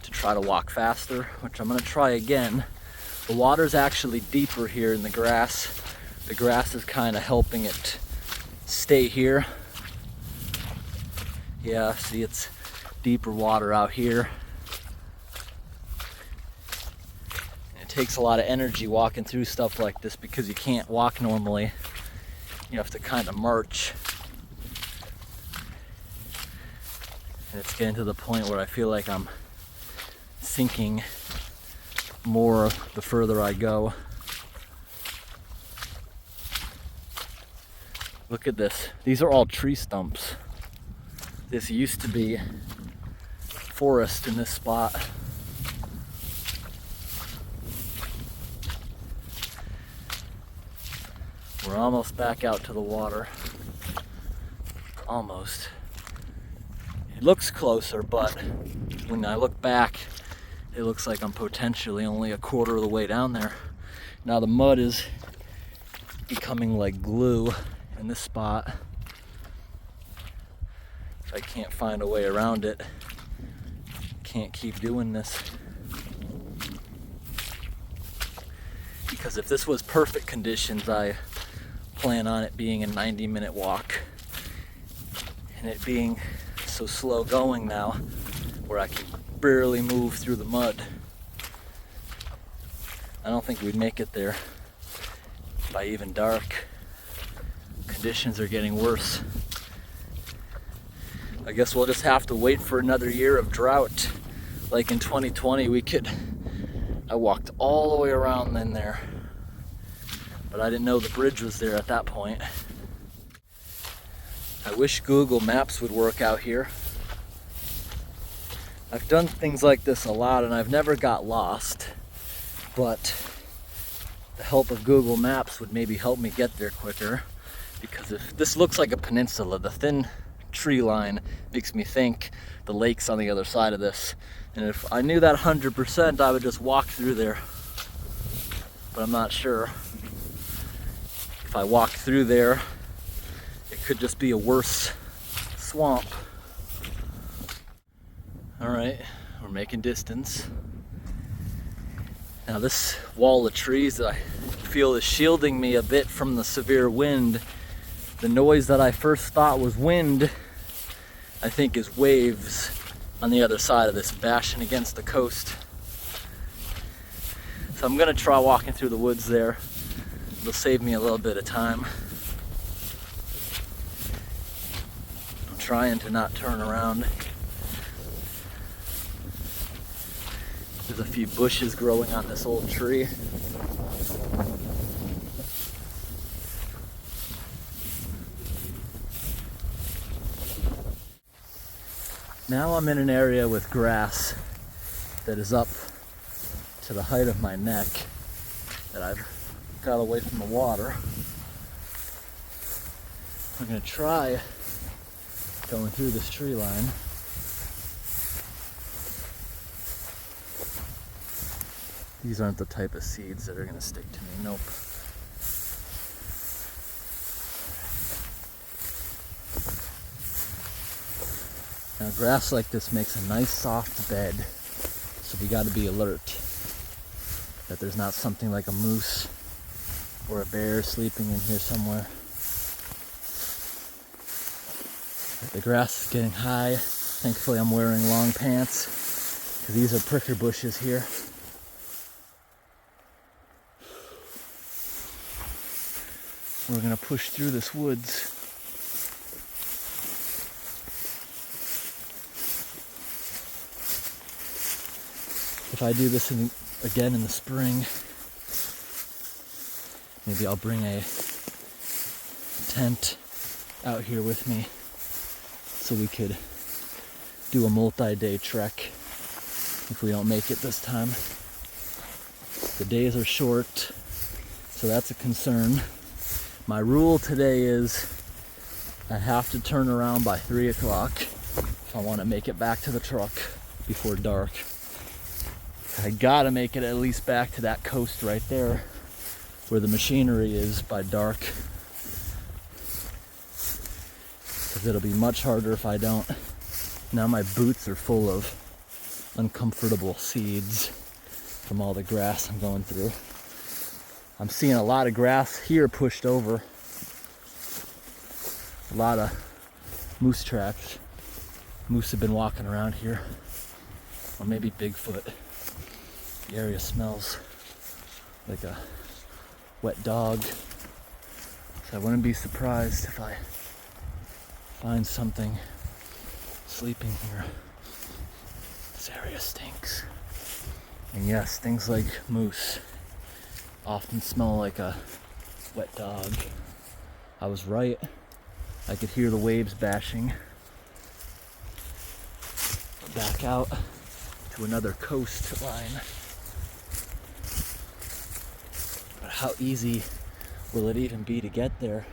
to try to walk faster, which I'm gonna try again. The water's actually deeper here in the grass. The grass is kind of helping it stay here. Yeah, see, it's deeper water out here. And it takes a lot of energy walking through stuff like this because you can't walk normally. You have to kind of march. And it's getting to the point where I feel like I'm sinking more the further I go. Look at this. These are all tree stumps. This used to be forest in this spot. We're almost back out to the water. Almost. It looks closer, but when I look back, it looks like I'm potentially only a quarter of the way down there. Now the mud is becoming like glue in this spot. If I can't find a way around it, can't keep doing this. Because if this was perfect conditions, I plan on it being a 90-minute walk. And it being so slow going now, where I can barely move through the mud. I don't think we'd make it there by even dark. Conditions are getting worse. I guess we'll just have to wait for another year of drought. Like in 2020, I walked all the way around in there, but I didn't know the bridge was there at that point. I wish Google Maps would work out here. I've done things like this a lot and I've never got lost, but the help of Google Maps would maybe help me get there quicker, because if this looks like a peninsula, the thin tree line makes me think the lake's on the other side of this. And if I knew that 100%, I would just walk through there. But I'm not sure. If I walk through there, it could just be a worse swamp. All right, we're making distance. Now this wall of trees that I feel is shielding me a bit from the severe wind. The noise that I first thought was wind, I think is waves on the other side of this bashing against the coast. So I'm gonna try walking through the woods there. It'll save me a little bit of time. I'm trying to not turn around. There's a few bushes growing on this old tree. Now I'm in an area with grass that is up to the height of my neck that I've got away from the water. I'm gonna try going through this tree line. These aren't the type of seeds that are gonna stick to me, nope. Now grass like this makes a nice soft bed, so we gotta be alert that there's not something like a moose or a bear sleeping in here somewhere. The grass is getting high. Thankfully I'm wearing long pants, because these are pricker bushes here. We're gonna push through this woods. If I do this again in the spring, maybe I'll bring a tent out here with me so we could do a multi-day trek if we don't make it this time. The days are short, so that's a concern. My rule today is I have to turn around by 3 o'clock if I want to make it back to the truck before dark. I gotta make it at least back to that coast right there where the machinery is by dark, because it'll be much harder if I don't. Now my boots are full of uncomfortable seeds from all the grass I'm going through. I'm seeing a lot of grass here pushed over. A lot of moose tracks. Moose have been walking around here. Or maybe Bigfoot. The area smells like a wet dog. So I wouldn't be surprised if I find something sleeping here. This area stinks. And yes, things like moose often smell like a wet dog. I was right. I could hear the waves bashing. Back out to another coastline. But how easy will it even be to get there?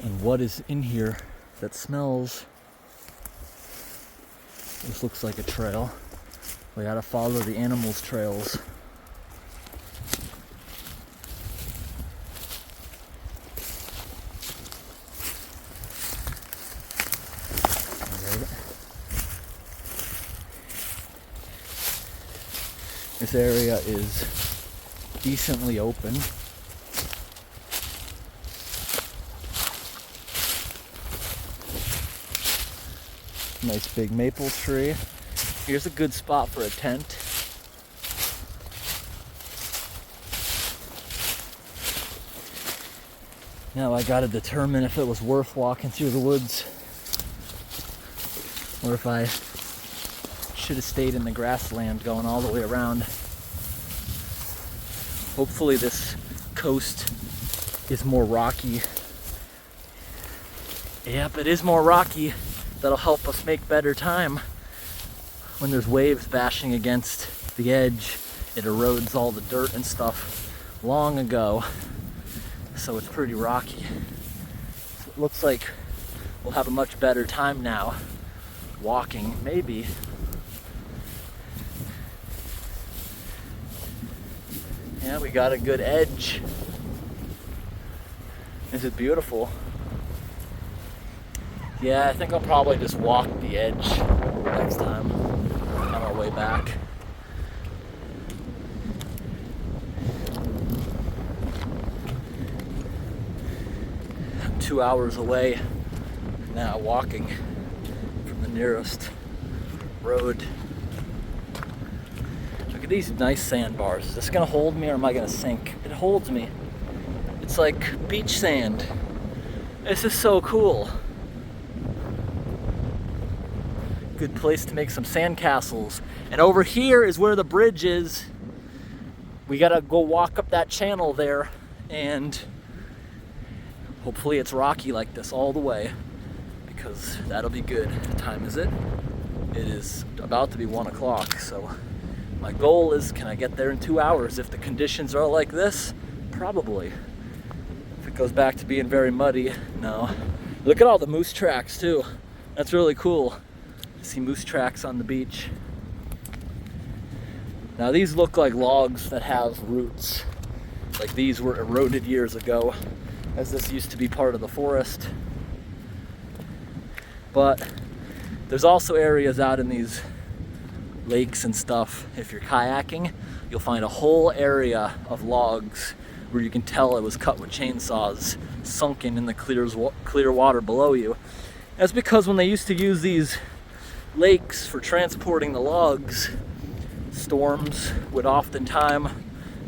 And what is in here that smells. This looks like a trail. We gotta follow the animals' trails. Alright. This area is decently open. Nice big maple tree. Here's a good spot for a tent. Now I gotta determine if it was worth walking through the woods or if I should have stayed in the grassland going all the way around. Hopefully this coast is more rocky. Yep, it is more rocky. That'll help us make better time. When there's waves bashing against the edge, it erodes all the dirt and stuff long ago. So it's pretty rocky. So it looks like we'll have a much better time now walking, maybe. Yeah, we got a good edge. Is it beautiful? Yeah, I think I'll probably just walk the edge next time on our way back. I'm 2 hours away now walking from the nearest road. Look at these nice sandbars. Is this gonna hold me or am I gonna sink? It holds me. It's like beach sand. This is so cool. Good place to make some sandcastles. And over here is where the bridge is. We gotta go walk up that channel there, and hopefully it's rocky like this all the way, because that'll be good. What time is it? It is about to be 1 o'clock, so my goal is, can I get there in 2 hours? If the conditions are like this, probably. If it goes back to being very muddy, no. Look at all the moose tracks too. That's really cool. See moose tracks on the beach. Now these look like logs that have roots. Like these were eroded years ago, as this used to be part of the forest. But there's also areas out in these lakes and stuff. If you're kayaking, you'll find a whole area of logs where you can tell it was cut with chainsaws, sunken in the clear water below you. That's because when they used to use these lakes for transporting the logs, storms would oftentimes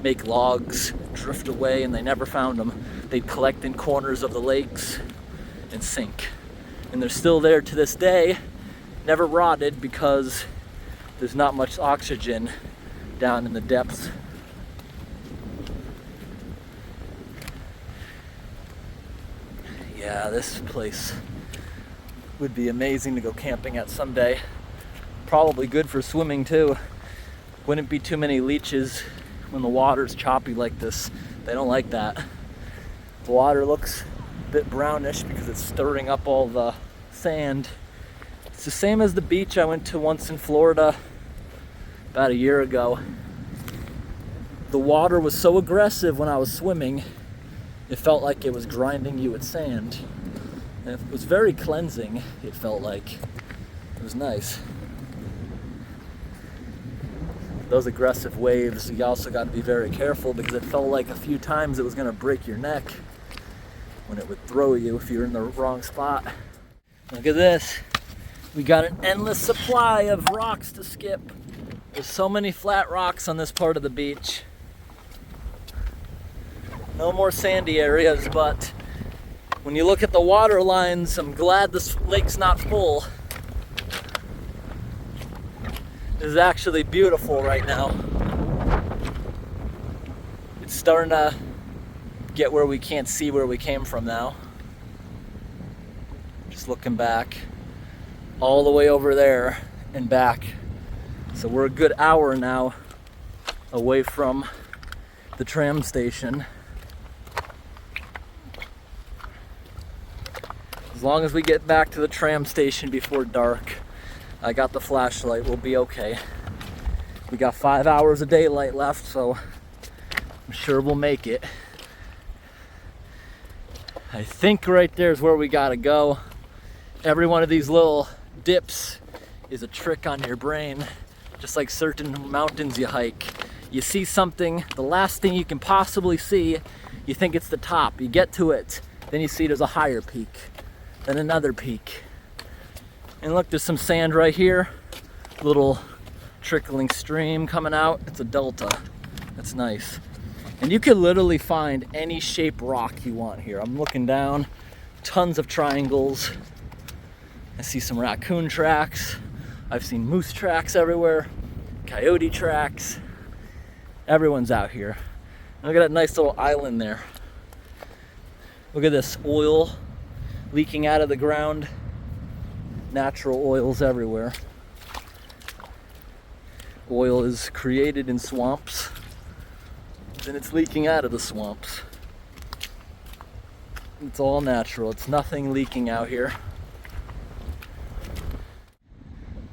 make logs drift away and they never found them. They'd collect in corners of the lakes and sink. And they're still there to this day, never rotted, because there's not much oxygen down in the depths. Yeah, this place would be amazing to go camping at someday. Probably good for swimming too. Wouldn't be too many leeches when the water's choppy like this. They don't like that. The water looks a bit brownish because it's stirring up all the sand. It's the same as the beach I went to once in Florida about a year ago. The water was so aggressive when I was swimming, it felt like it was grinding you with sand. And it was very cleansing, it felt like. It was nice. Those aggressive waves, you also got to be very careful, because it felt like a few times it was going to break your neck when it would throw you if you're in the wrong spot. Look at this. We got an endless supply of rocks to skip. There's so many flat rocks on this part of the beach. No more sandy areas, but when you look at the water lines, I'm glad this lake's not full. This is actually beautiful right now. It's starting to get where we can't see where we came from now. Just looking back, all the way over there and back. So we're a good hour now away from the tram station. As long as we get back to the tram station before dark, I got the flashlight, we'll be okay. We got 5 hours of daylight left, so I'm sure we'll make it. I think right there is where we gotta go. Every one of these little dips is a trick on your brain, just like certain mountains you hike. You see something, the last thing you can possibly see, you think it's the top. You get to it, then you see there's a higher peak, then another peak. And look, there's some sand right here, little trickling stream coming out. It's a delta. That's nice. And you can literally find any shape rock you want here. I'm looking down, tons of triangles. I see some raccoon tracks. I've seen moose tracks everywhere, coyote tracks. Everyone's out here. Look at that nice little island there. Look at this oil leaking out of the ground. Natural oils everywhere. Oil is created in swamps, then it's leaking out of the swamps. It's all natural. It's nothing leaking out here.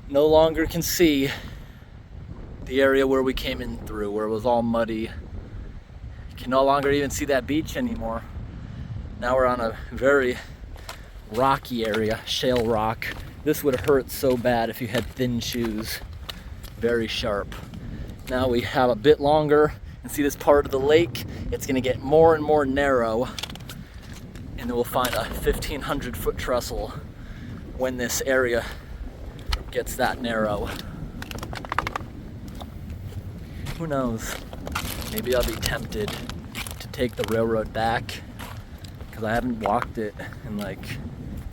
No longer can see the area where we came in through, where it was all muddy. You can no longer even see that beach anymore. Now we're on a very rocky area, shale rock. This would hurt so bad if you had thin shoes. Very sharp. Now we have a bit longer and see this part of the lake. It's gonna get more and more narrow, and then we'll find a 1,500 foot trestle when this area gets that narrow. Who knows? Maybe I'll be tempted to take the railroad back, because I haven't walked it in like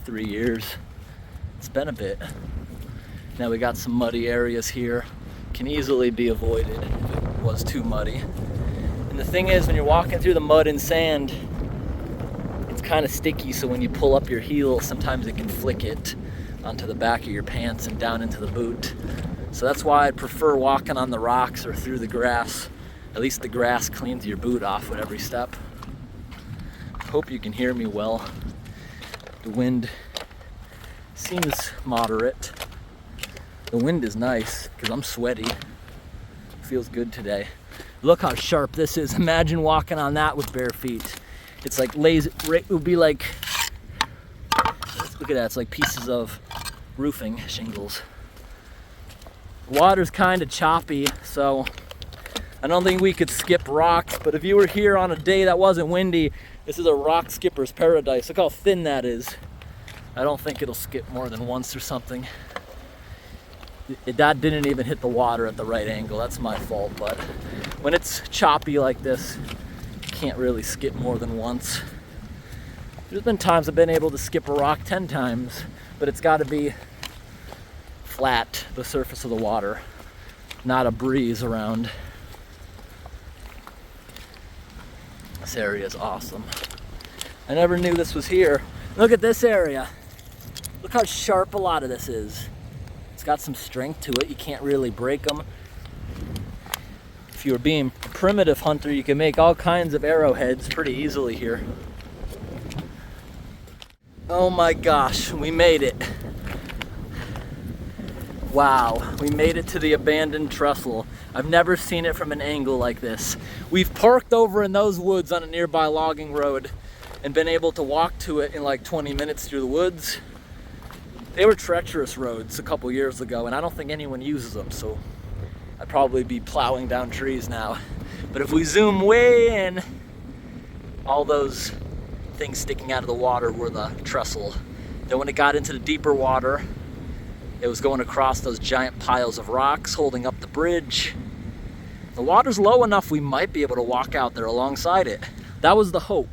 3 years. It's been a bit. Now we got some muddy areas here. Can easily be avoided if it was too muddy. And the thing is, when you're walking through the mud and sand, it's kind of sticky, so when you pull up your heel, sometimes it can flick it onto the back of your pants and down into the boot. So that's why I prefer walking on the rocks or through the grass. At least the grass cleans your boot off with every step. Hope you can hear me well. The wind seems moderate. The wind is nice because I'm sweaty. Feels good today. Look how sharp this is. Imagine walking on that with bare feet. It's like lazy. It would be like, look at that. It's like pieces of roofing shingles. Water's kind of choppy, so I don't think we could skip rocks. But if you were here on a day that wasn't windy, this is a rock skipper's paradise. Look how thin that is. I don't think it'll skip more than once or something. That didn't even hit the water at the right angle. That's my fault. But when it's choppy like this, you can't really skip more than once. There's been times I've been able to skip a rock 10 times, but it's got to be flat, the surface of the water, not a breeze around. This area is awesome. I never knew this was here. Look at this area. Look how sharp a lot of this is. It's got some strength to it. You can't really break them. If you were being a primitive hunter, you can make all kinds of arrowheads pretty easily here. Oh my gosh, we made it. Wow, we made it to the abandoned trestle. I've never seen it from an angle like this. We've parked over in those woods on a nearby logging road and been able to walk to it in like 20 minutes through the woods. They were treacherous roads a couple years ago, and I don't think anyone uses them, so I'd probably be plowing down trees now. But if we zoom way in, all those things sticking out of the water were the trestle. Then when it got into the deeper water, it was going across those giant piles of rocks holding up the bridge. The water's low enough we might be able to walk out there alongside it. That was the hope.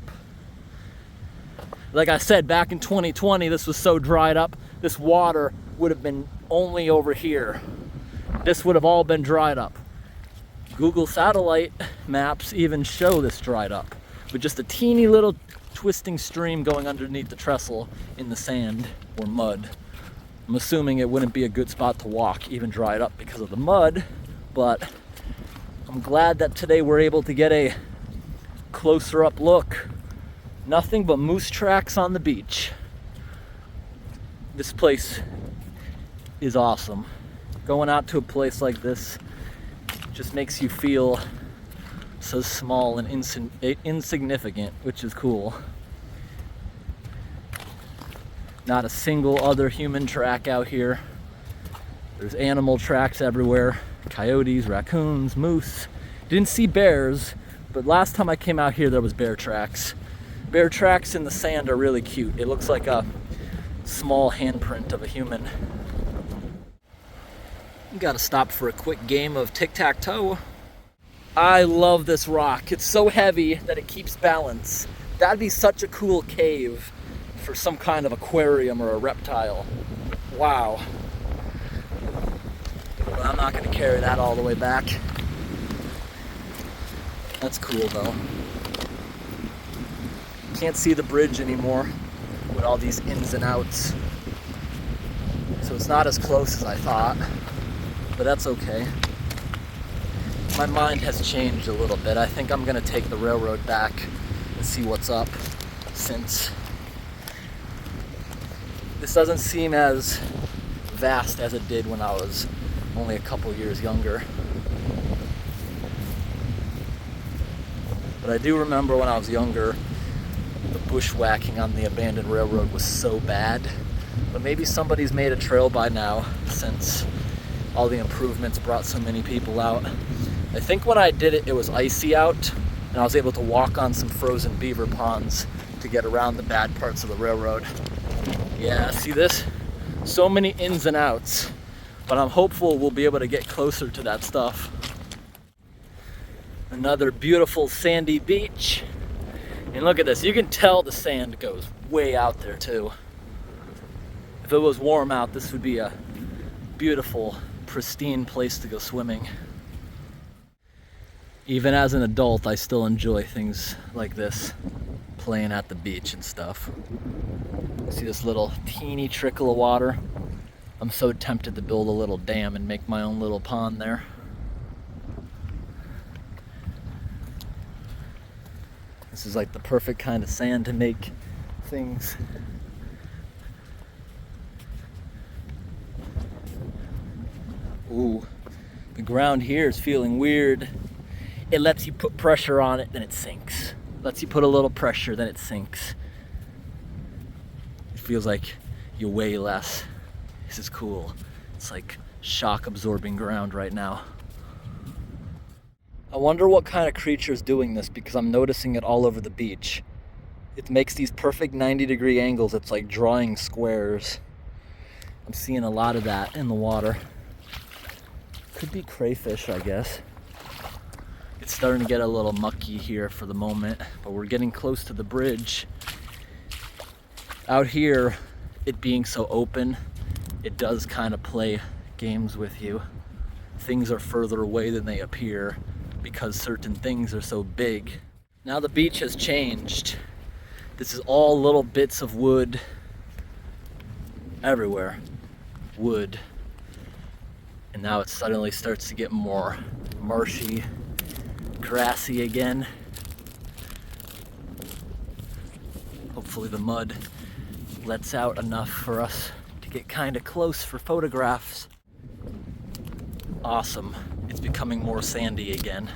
Like I said, back in 2020, this was so dried up, this water would have been only over here. This would have all been dried up. Google satellite maps even show this dried up, with just a teeny little twisting stream going underneath the trestle in the sand or mud. I'm assuming it wouldn't be a good spot to walk, even dried up because of the mud, but I'm glad that today we're able to get a closer up look. Nothing but moose tracks on the beach. This place is awesome. Going out to a place like this just makes you feel so small and insignificant, which is cool. Not a single other human track out here. There's animal tracks everywhere. Coyotes, raccoons, moose. Didn't see bears, but last time I came out here there was bear tracks. Bear tracks in the sand are really cute. It looks like a small handprint of a human. Gotta stop for a quick game of tic-tac-toe. I love this rock. It's so heavy that it keeps balance. That'd be such a cool cave for some kind of aquarium or a reptile. Wow. But I'm not gonna carry that all the way back. That's cool though. Can't see the bridge anymore with all these ins and outs. So it's not as close as I thought, but that's okay. My mind has changed a little bit. I think I'm gonna take the railroad back and see what's up, since this doesn't seem as vast as it did when I was only a couple years younger. But I do remember when I was younger, the bushwhacking on the abandoned railroad was so bad. But maybe somebody's made a trail by now, since all the improvements brought so many people out. I think when I did it, it was icy out, and I was able to walk on some frozen beaver ponds to get around the bad parts of the railroad. Yeah, see this? So many ins and outs, but I'm hopeful we'll be able to get closer to that stuff. Another beautiful sandy beach. And look at this, you can tell the sand goes way out there too. If it was warm out, this would be a beautiful, pristine place to go swimming. Even as an adult, I still enjoy things like this, playing at the beach and stuff. See this little teeny trickle of water? I'm so tempted to build a little dam and make my own little pond there. This is like the perfect kind of sand to make things. Ooh, the ground here is feeling weird. It lets you put pressure on it, then it sinks. Lets you put a little pressure, then it sinks. It feels like you weigh less. This is cool. It's like shock absorbing ground right now. I wonder what kind of creature is doing this, because I'm noticing it all over the beach. It makes these perfect 90-degree angles. It's like drawing squares. I'm seeing a lot of that in the water. Could be crayfish, I guess. It's starting to get a little mucky here for the moment, but we're getting close to the bridge. Out here, it being so open, it does kind of play games with you. Things are further away than they appear because certain things are so big. Now the beach has changed. This is all little bits of wood everywhere. Wood. And now it suddenly starts to get more marshy, grassy again. Hopefully the mud lets out enough for us to get kind of close for photographs. Awesome. It's becoming more sandy again.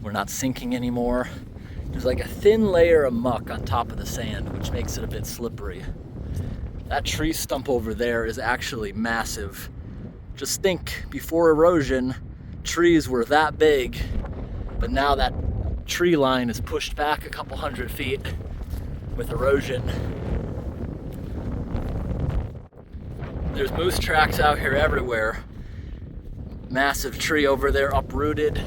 We're not sinking anymore. There's like a thin layer of muck on top of the sand, which makes it a bit slippery. That tree stump over there is actually massive. Just think, before erosion, trees were that big, but now that tree line is pushed back a couple hundred feet with erosion. There's moose tracks out here everywhere. Massive tree over there uprooted.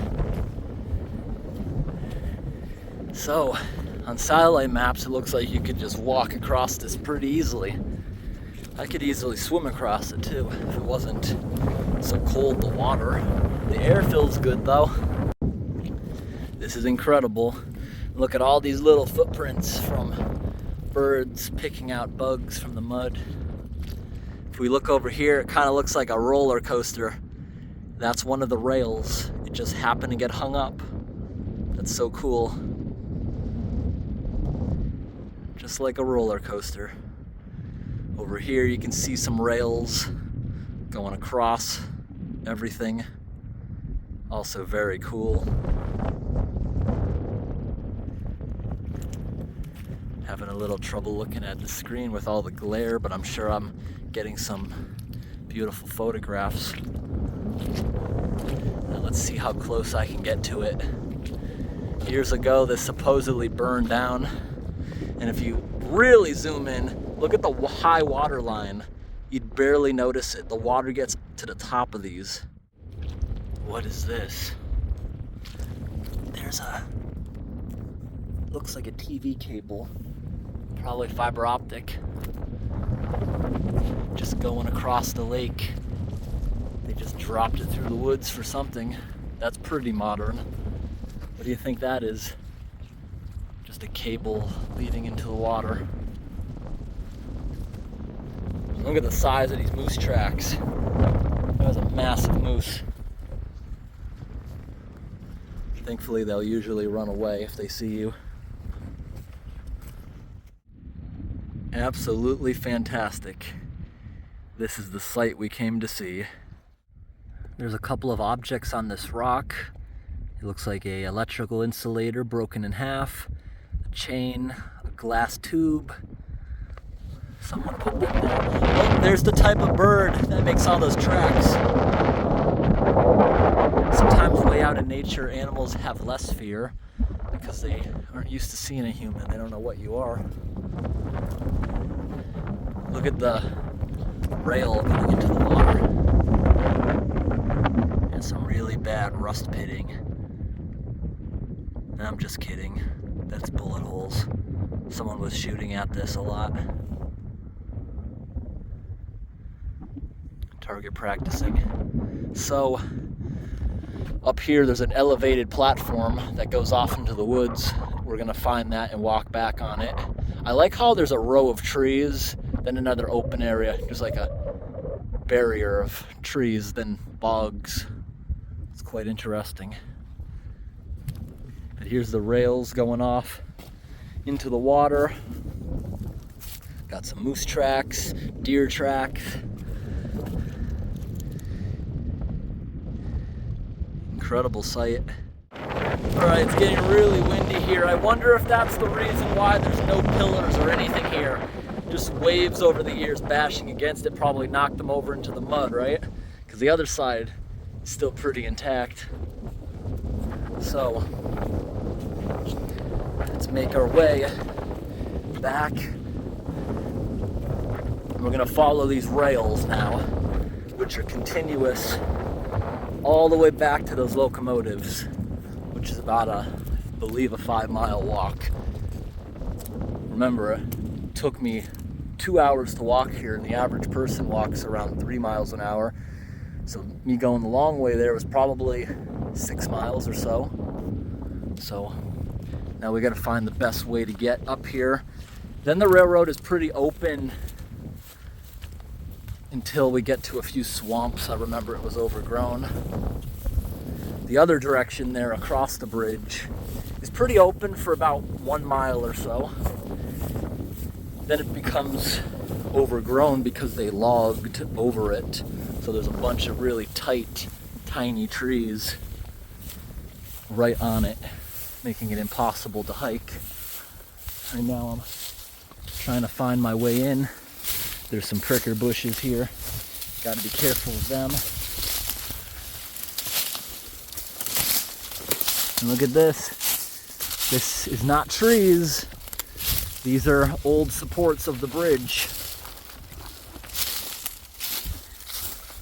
So, on satellite maps, it looks like you could just walk across this pretty easily. I could easily swim across it too, if it wasn't so cold, the water. The air feels good though. This is incredible. Look at all these little footprints from birds picking out bugs from the mud. If we look over here, it kind of looks like a roller coaster. That's one of the rails. It just happened to get hung up. That's so cool. Just like a roller coaster. Over Over here you can see some rails going across everything. Also very cool. Having a little trouble looking at the screen with all the glare, but I'm sure I'm getting some beautiful photographs. Now let's see how close I can get to it. Years ago, this supposedly burned down, and if you really zoom in, look at the high water line. You'd barely notice it. The water gets to the top of these. What is this? There's looks like a TV cable, probably fiber optic, just going across the lake. They just dropped it through the woods for something. That's pretty modern. What do you think that is? Just a cable leading into the water. Look at the size of these moose tracks. That was a massive moose. Thankfully, they'll usually run away if they see you. Absolutely fantastic. This is the site we came to see. There's a couple of objects on this rock. It looks like an electrical insulator broken in half, a chain, a glass tube. Someone put that there. Oh, there's the type of bird that makes all those tracks. Sometimes way out in nature, animals have less fear because they aren't used to seeing a human. They don't know what you are. Look at the rail going into the water. And some really bad rust pitting. I'm just kidding. That's bullet holes. Someone was shooting at this a lot. Target practicing. So, up here there's an elevated platform that goes off into the woods. We're gonna find that and walk back on it. I like how there's a row of trees, then another open area. There's like a barrier of trees, then bogs. It's quite interesting. But here's the rails going off into the water. Got some moose tracks, deer tracks. Incredible sight. All right, it's getting really windy here. I wonder if that's the reason why there's no pillars or anything here. Just waves over the years bashing against it probably knocked them over into the mud, right? Because the other side is still pretty intact. So, let's make our way back. And we're gonna follow these rails now, which are continuous all the way back to those locomotives, which is about I believe a 5-mile walk. Remember, it took me 2 hours to walk here, and the average person walks around 3 miles an hour. So me going the long way there was probably 6 miles or so. So now we gotta find the best way to get up here. Then the railroad is pretty open until we get to a few swamps. I remember it was overgrown. The other direction there across the bridge is pretty open for about 1 mile or so. Then it becomes overgrown because they logged over it. So there's a bunch of really tight, tiny trees right on it, making it impossible to hike. Right now I'm trying to find my way in. There's some pricker bushes here. Got to be careful of them. And look at this. This is not trees. These are old supports of the bridge.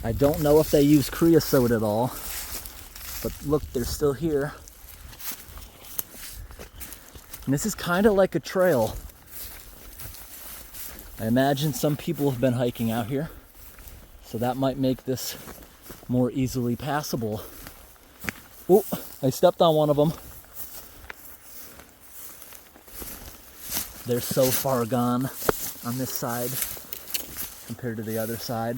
I don't know if they use creosote at all, but look, they're still here. And this is kind of like a trail. I imagine some people have been hiking out here, so that might make this more easily passable. Oh, I stepped on one of them. They're so far gone on this side compared to the other side.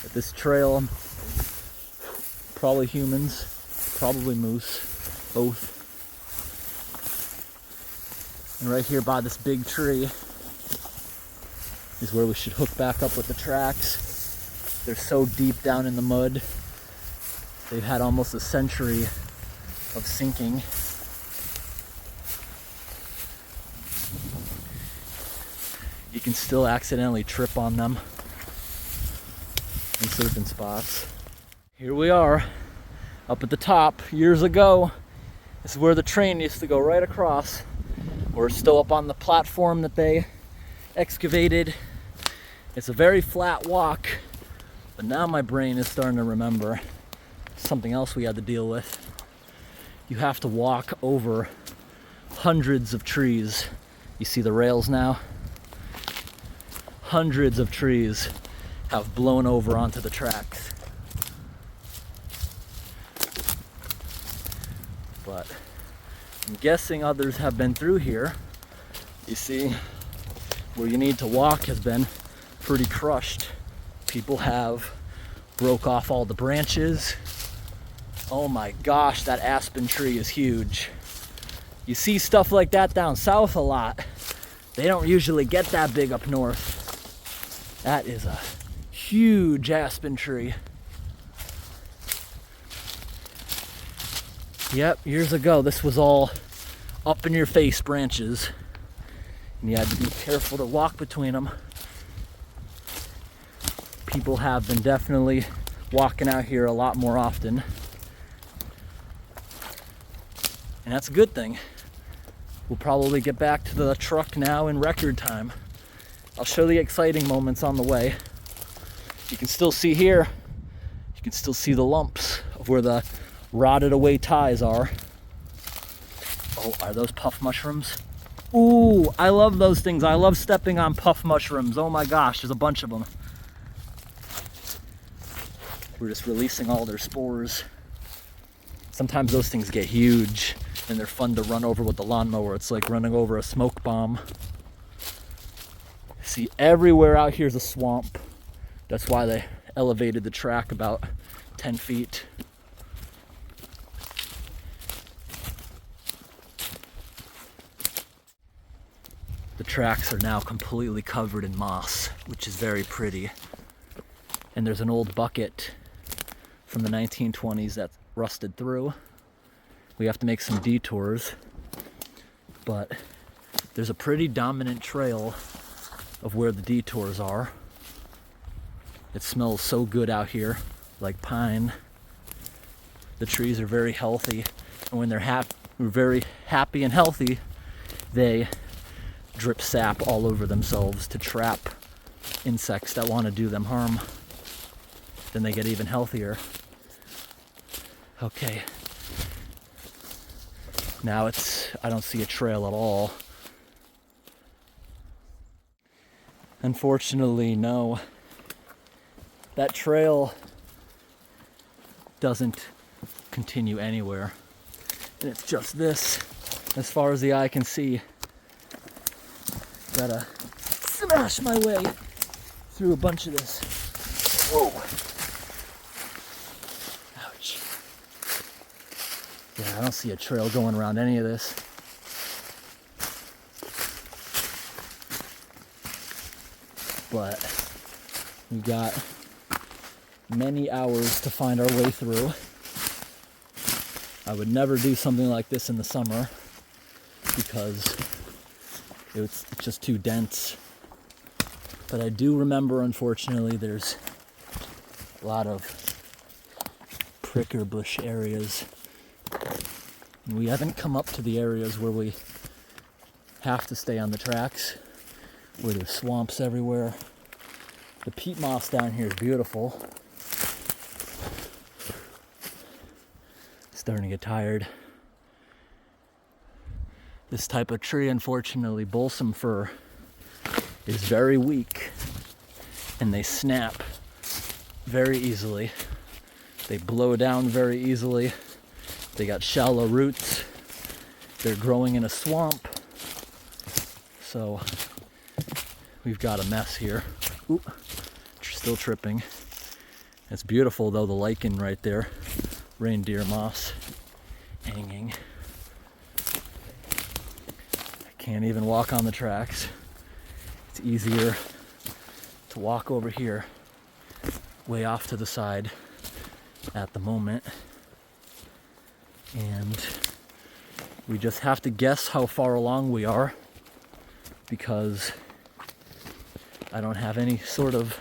But this trail, probably humans, probably moose, both. And right here by this big tree is where we should hook back up with the tracks. They're so deep down in the mud. They've had almost a century of sinking. You can still accidentally trip on them in certain spots. Here we are, up at the top. Years ago, this is where the train used to go right across. We're still up on the platform that they excavated. It's a very flat walk, but now my brain is starting to remember something else we had to deal with. You have to walk over hundreds of trees. You see the rails now? Hundreds of trees have blown over onto the tracks. But I'm guessing others have been through here. You see, where you need to walk has been pretty crushed. People have broke off all the branches. Oh my gosh, that aspen tree is huge. You see stuff like that down south a lot. They don't usually get that big up north. That is a huge aspen tree. Yep, years ago this was all up in your face branches. And you had to be careful to walk between them. People have been definitely walking out here a lot more often. And that's a good thing. We'll probably get back to the truck now in record time. I'll show the exciting moments on the way. You can still see here, you can still see the lumps of where the rotted away ties are. Oh, are those puff mushrooms? Ooh, I love those things. I love stepping on puff mushrooms. Oh my gosh, there's a bunch of them. We're just releasing all their spores. Sometimes those things get huge and they're fun to run over with the lawnmower. It's like running over a smoke bomb. See, everywhere out here is a swamp. That's why they elevated the track about 10 feet. The tracks are now completely covered in moss, which is very pretty. And there's an old bucket from the 1920s that's rusted through. We have to make some detours, but there's a pretty dominant trail of where the detours are. It smells so good out here, like pine. The trees are very healthy, and when they're very happy and healthy, they drip sap all over themselves to trap insects that want to do them harm. Then they get even healthier. Okay. Now I don't see a trail at all. Unfortunately, no. That trail doesn't continue anywhere. And it's just this, as far as the eye can see. Gotta smash my way through a bunch of this. Whoa. Ouch. Yeah, I don't see a trail going around any of this. But we got many hours to find our way through. I would never do something like this in the summer because it's just too dense. But I do remember, unfortunately, there's a lot of pricker bush areas. And we haven't come up to the areas where we have to stay on the tracks, where there's swamps everywhere. The peat moss down here is beautiful. Starting to get tired. This type of tree, unfortunately, balsam fir, is very weak and they snap very easily. They blow down very easily. They got shallow roots. They're growing in a swamp. So we've got a mess here. Oop, still tripping. It's beautiful though, the lichen right there. Reindeer moss hanging. I can't even walk on the tracks. It's easier to walk over here, way off to the side at the moment. And we just have to guess how far along we are, because I don't have any sort of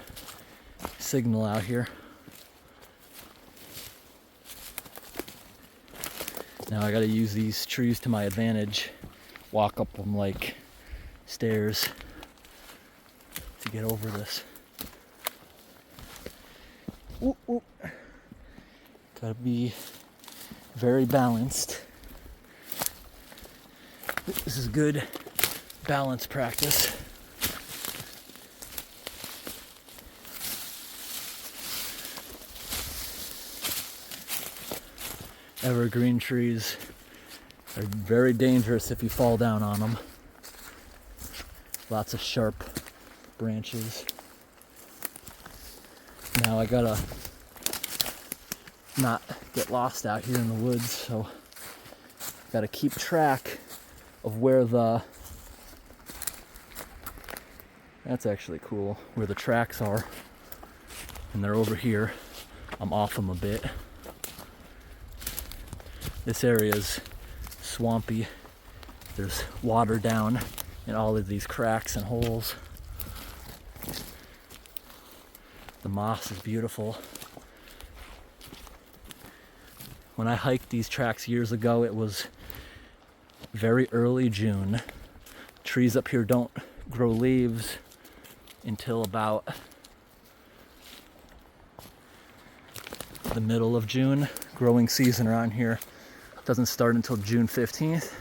signal out here. Now I gotta use these trees to my advantage, walk up them like stairs to get over this. Ooh, ooh. Gotta be very balanced. This is good balance practice. Evergreen trees are very dangerous if you fall down on them. Lots of sharp branches. Now I gotta not get lost out here in the woods, so gotta keep track of where that's actually cool, where the tracks are. And they're over here. I'm off them a bit. This area is swampy. There's water down in all of these cracks and holes. The moss is beautiful. When I hiked these tracks years ago, it was very early June. Trees up here don't grow leaves until about the middle of June. Growing season around here doesn't start until June 15th.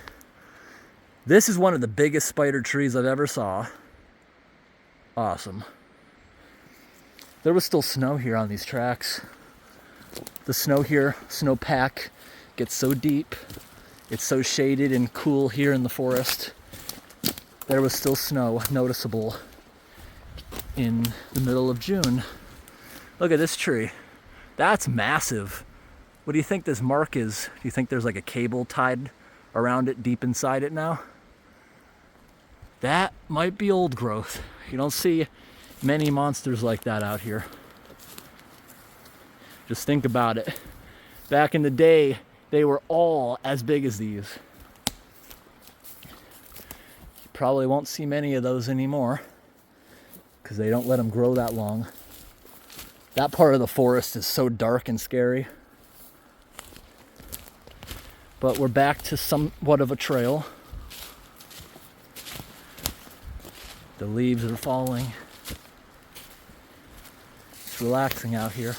This is one of the biggest spider trees I've ever saw. Awesome. There was still snow here on these tracks. The snow here, snowpack, gets so deep. It's so shaded and cool here in the forest. There was still snow noticeable in the middle of June. Look at this tree. That's massive. What do you think this mark is? Do you think there's like a cable tied around it deep inside it now? That might be old growth. You don't see many monsters like that out here. Just think about it. Back in the day, they were all as big as these. You probably won't see many of those anymore because they don't let them grow that long. That part of the forest is so dark and scary. But we're back to somewhat of a trail. The leaves are falling. It's relaxing out here.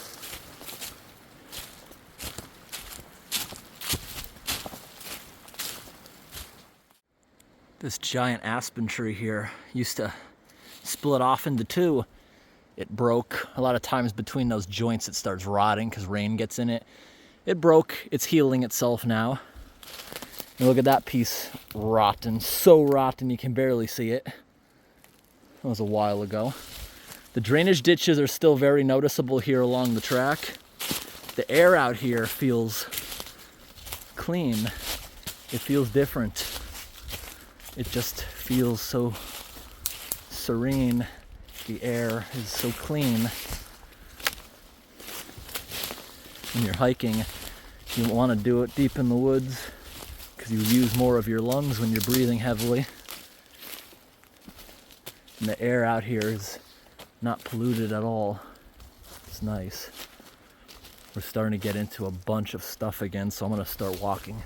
This giant aspen tree here used to split off into two. It broke. A lot of times between those joints it starts rotting because rain gets in it. It broke. It's healing itself now. And look at that piece, rotten. So rotten you can barely see it. That was a while ago. The drainage ditches are still very noticeable here along the track. The air out here feels clean. It feels different. It just feels so serene. The air is so clean. When you're hiking, you want to do it deep in the woods because you use more of your lungs when you're breathing heavily. And the air out here is not polluted at all. It's nice. We're starting to get into a bunch of stuff again, so I'm going to start walking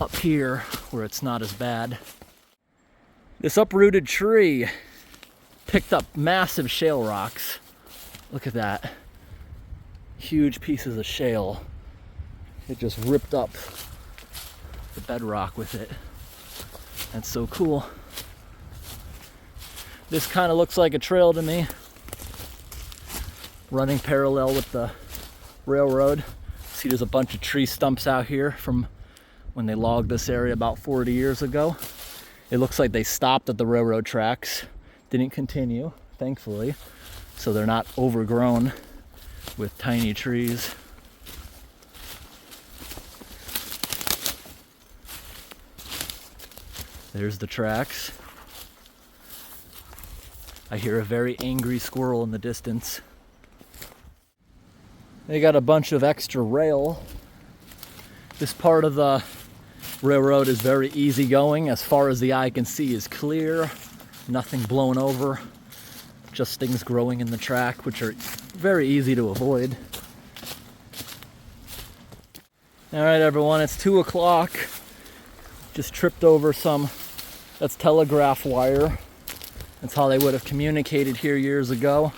up here where it's not as bad. This uprooted tree picked up massive shale rocks. Look at that. Huge pieces of shale. It just ripped up the bedrock with it. That's so cool. This kind of looks like a trail to me, running parallel with the railroad. See, there's a bunch of tree stumps out here from when they logged this area about 40 years ago. It looks like they stopped at the railroad tracks, didn't continue, thankfully, so they're not overgrown with tiny trees. There's the tracks. I hear a very angry squirrel in the distance. They got a bunch of extra rail. This part of the railroad is very easygoing. As far as the eye can see is clear. Nothing blown over. Just things growing in the track, which are very easy to avoid. Alright everyone, it's 2 o'clock. Just tripped over that's telegraph wire. That's how they would have communicated here years ago.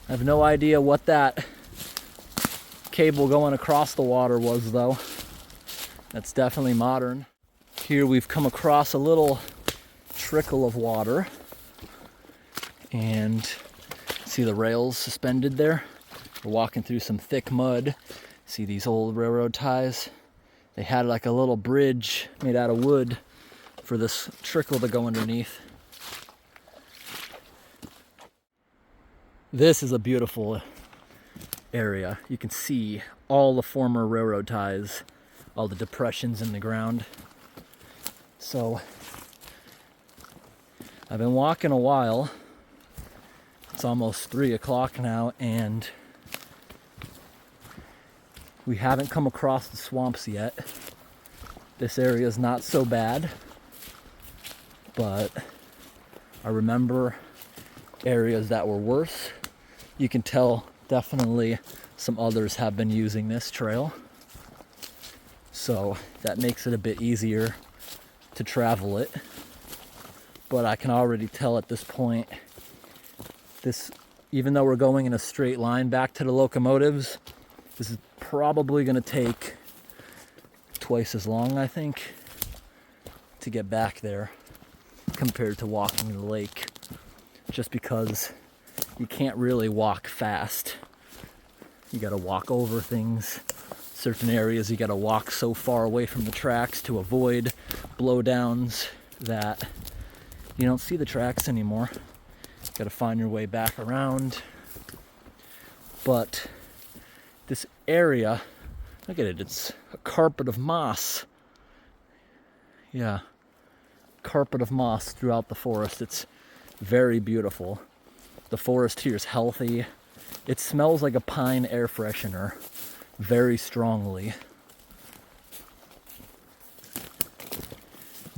I have no idea what that cable going across the water was though. That's definitely modern. Here we've come across a little trickle of water. And see the rails suspended there? We're walking through some thick mud. See these old railroad ties? They had like a little bridge made out of wood for this trickle to go underneath. This is a beautiful area. You can see all the former railroad ties, all the depressions in the ground. So I've been walking a while. It's almost 3 o'clock now, and we haven't come across the swamps yet. This area is not so bad, but I remember areas that were worse. You can tell definitely some others have been using this trail, so that makes it a bit easier to travel it. But I can already tell at this point, even though we're going in a straight line back to the locomotives, this is probably going to take twice as long, I think, to get back there compared to walking the lake, just because you can't really walk fast. You got to walk over things. Certain areas you got to walk so far away from the tracks to avoid blowdowns that you don't see the tracks anymore. Got to find your way back around. But this area, look at it, it's a carpet of moss. Yeah, carpet of moss throughout the forest. It's very beautiful. The forest here is healthy. It smells like a pine air freshener very strongly.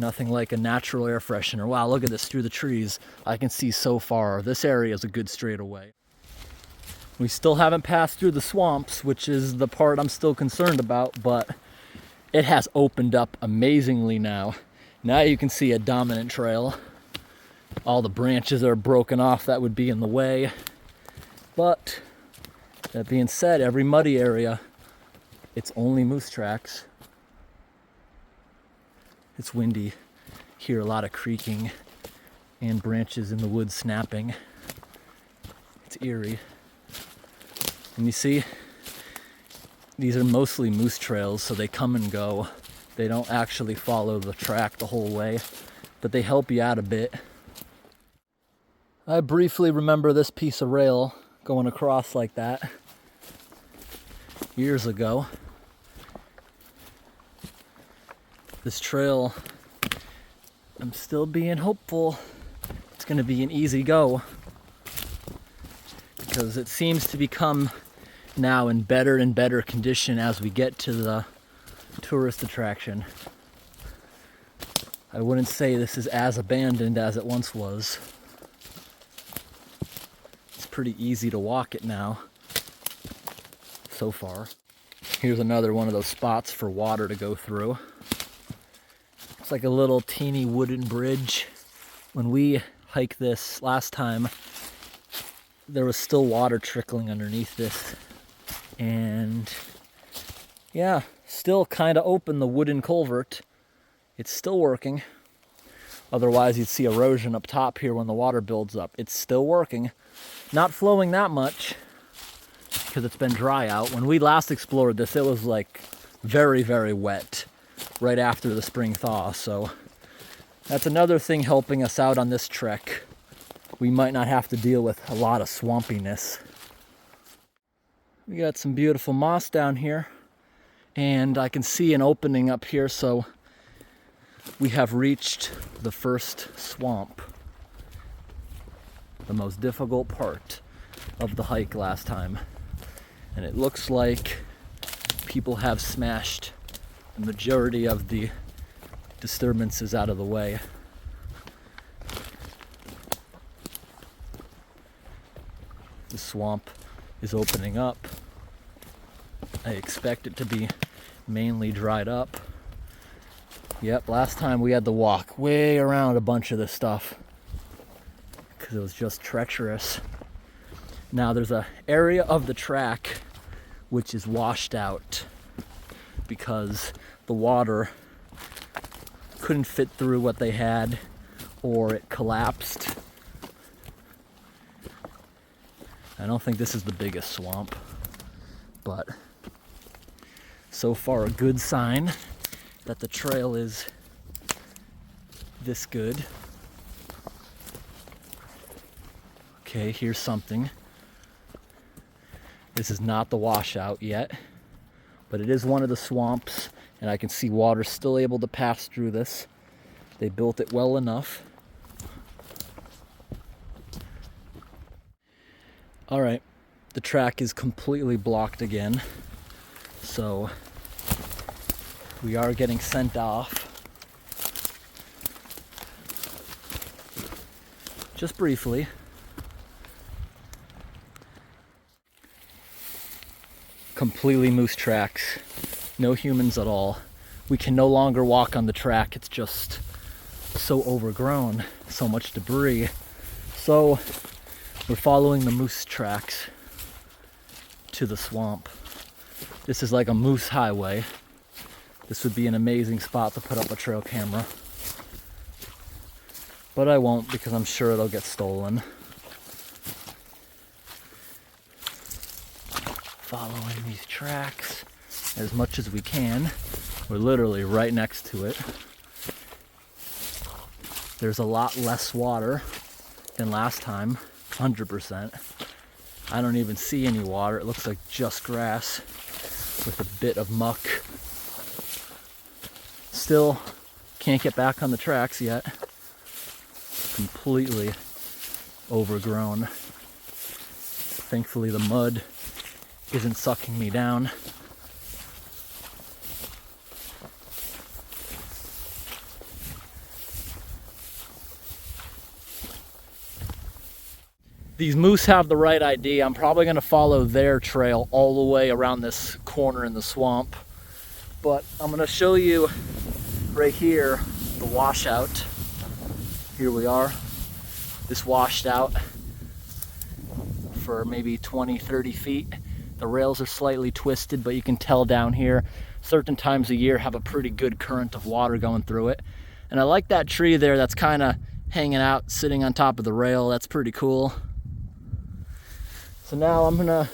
Nothing like a natural air freshener. Wow, look at this through the trees. I can see so far. This area is a good straightaway. We still haven't passed through the swamps, which is the part I'm still concerned about, but it has opened up amazingly now. Now you can see a dominant trail. All the branches are broken off that would be in the way. But that being said, every muddy area, it's only moose tracks. It's windy. Hear a lot of creaking and branches in the woods snapping. It's eerie. And you see, these are mostly moose trails, so they come and go. They don't actually follow the track the whole way, but they help you out a bit. I briefly remember this piece of rail going across like that years ago. This trail, I'm still being hopeful it's going to be an easy go, because it seems to become now in better and better condition as we get to the tourist attraction. I wouldn't say this is as abandoned as it once was. It's pretty easy to walk it now, so far. Here's another one of those spots for water to go through. It's like a little teeny wooden bridge. When we hiked this last time, there was still water trickling underneath this. And yeah, still kind of open, the wooden culvert. It's still working. Otherwise you'd see erosion up top here when the water builds up. It's still working. Not flowing that much because it's been dry out. When we last explored this, it was like very, very wet right after the spring thaw. So that's another thing helping us out on this trek. We might not have to deal with a lot of swampiness. We got some beautiful moss down here, and I can see an opening up here, so We have reached the first swamp. The most difficult part of the hike last time. And it looks like people have smashed the majority of the disturbances out of the way. The swamp is opening up. I expect it to be mainly dried up. Yep, last time we had to walk way around a bunch of this stuff because it was just treacherous. Now there's an area of the track which is washed out because the water couldn't fit through what they had, or it collapsed. I don't think this is the biggest swamp, but so far a good sign that the trail is this good. Okay, here's something. This is not the washout yet, but it is one of the swamps, and I can see water still able to pass through this. They built it well enough. All right, the track is completely blocked again, so we are getting sent off. Just briefly. Completely moose tracks, no humans at all. We can no longer walk on the track, it's just so overgrown, so much debris. So we're following the moose tracks to the swamp. This is like a moose highway. This would be an amazing spot to put up a trail camera, but I won't because I'm sure it'll get stolen. Following these tracks as much as we can. We're literally right next to it. There's a lot less water than last time, 100%. I don't even see any water. It looks like just grass with a bit of muck. Still can't get back on the tracks yet. Completely overgrown. Thankfully the mud isn't sucking me down. These moose have the right idea. I'm probably going to follow their trail all the way around this corner in the swamp. But I'm going to show you right here the washout. Here we are. This washed out for maybe 20-30 feet. The rails are slightly twisted, but you can tell down here certain times a year have a pretty good current of water going through it. And I like that tree there that's kind of hanging out, sitting on top of the rail. That's pretty cool. So now I'm gonna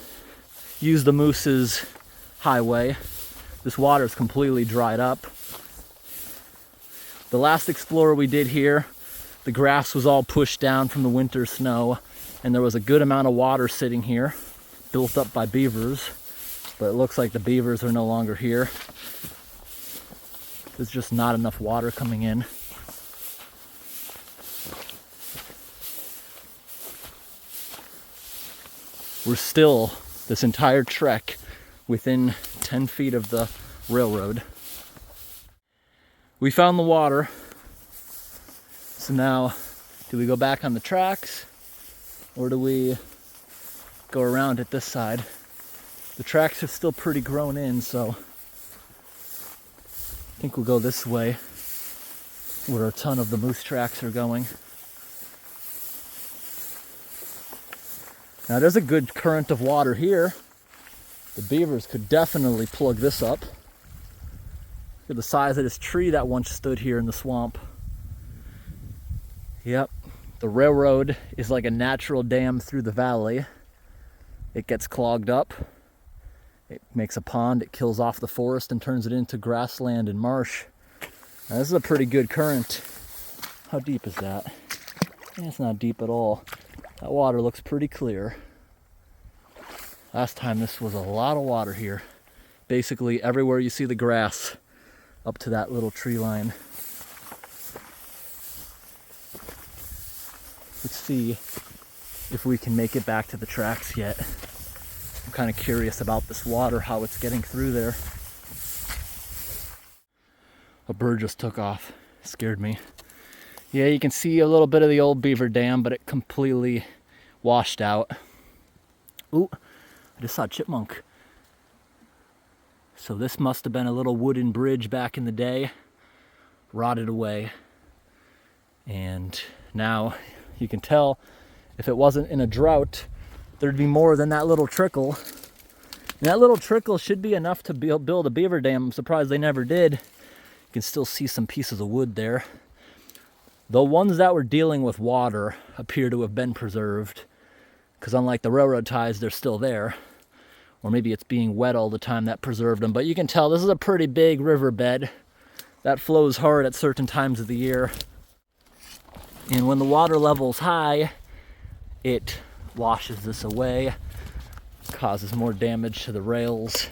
use the moose's highway. This water is completely dried up. The last explorer we did here, the grass was all pushed down from the winter snow, and there was a good amount of water sitting here, built up by beavers, but it looks like the beavers are no longer here. There's just not enough water coming in. We're still, this entire trek, within 10 feet of the railroad. We found the water. So now, do we go back on the tracks, or do we go around it this side? The tracks are still pretty grown in, so I think we'll go this way, where a ton of the moose tracks are going. Now there's a good current of water here. The beavers could definitely plug this up. Look at the size of this tree that once stood here in the swamp. Yep, the railroad is like a natural dam through the valley. It gets clogged up. It makes a pond, it kills off the forest and turns it into grassland and marsh. Now, this is a pretty good current. How deep is that? It's not deep at all. That water looks pretty clear. Last time this was a lot of water here. Basically everywhere you see the grass up to that little tree line. Let's see if we can make it back to the tracks yet. I'm kind of curious about this water, how it's getting through there. A bird just took off. Scared me. Yeah, you can see a little bit of the old beaver dam, but it completely washed out. Ooh, I just saw a chipmunk. So this must have been a little wooden bridge back in the day, rotted away. And now you can tell if it wasn't in a drought, there'd be more than that little trickle. And that little trickle should be enough to build a beaver dam. I'm surprised they never did. You can still see some pieces of wood there. The ones that were dealing with water appear to have been preserved, because unlike the railroad ties, they're still there. Or maybe it's being wet all the time that preserved them. But you can tell this is a pretty big riverbed that flows hard at certain times of the year. And when the water level's high, it washes this away, causes more damage to the rails.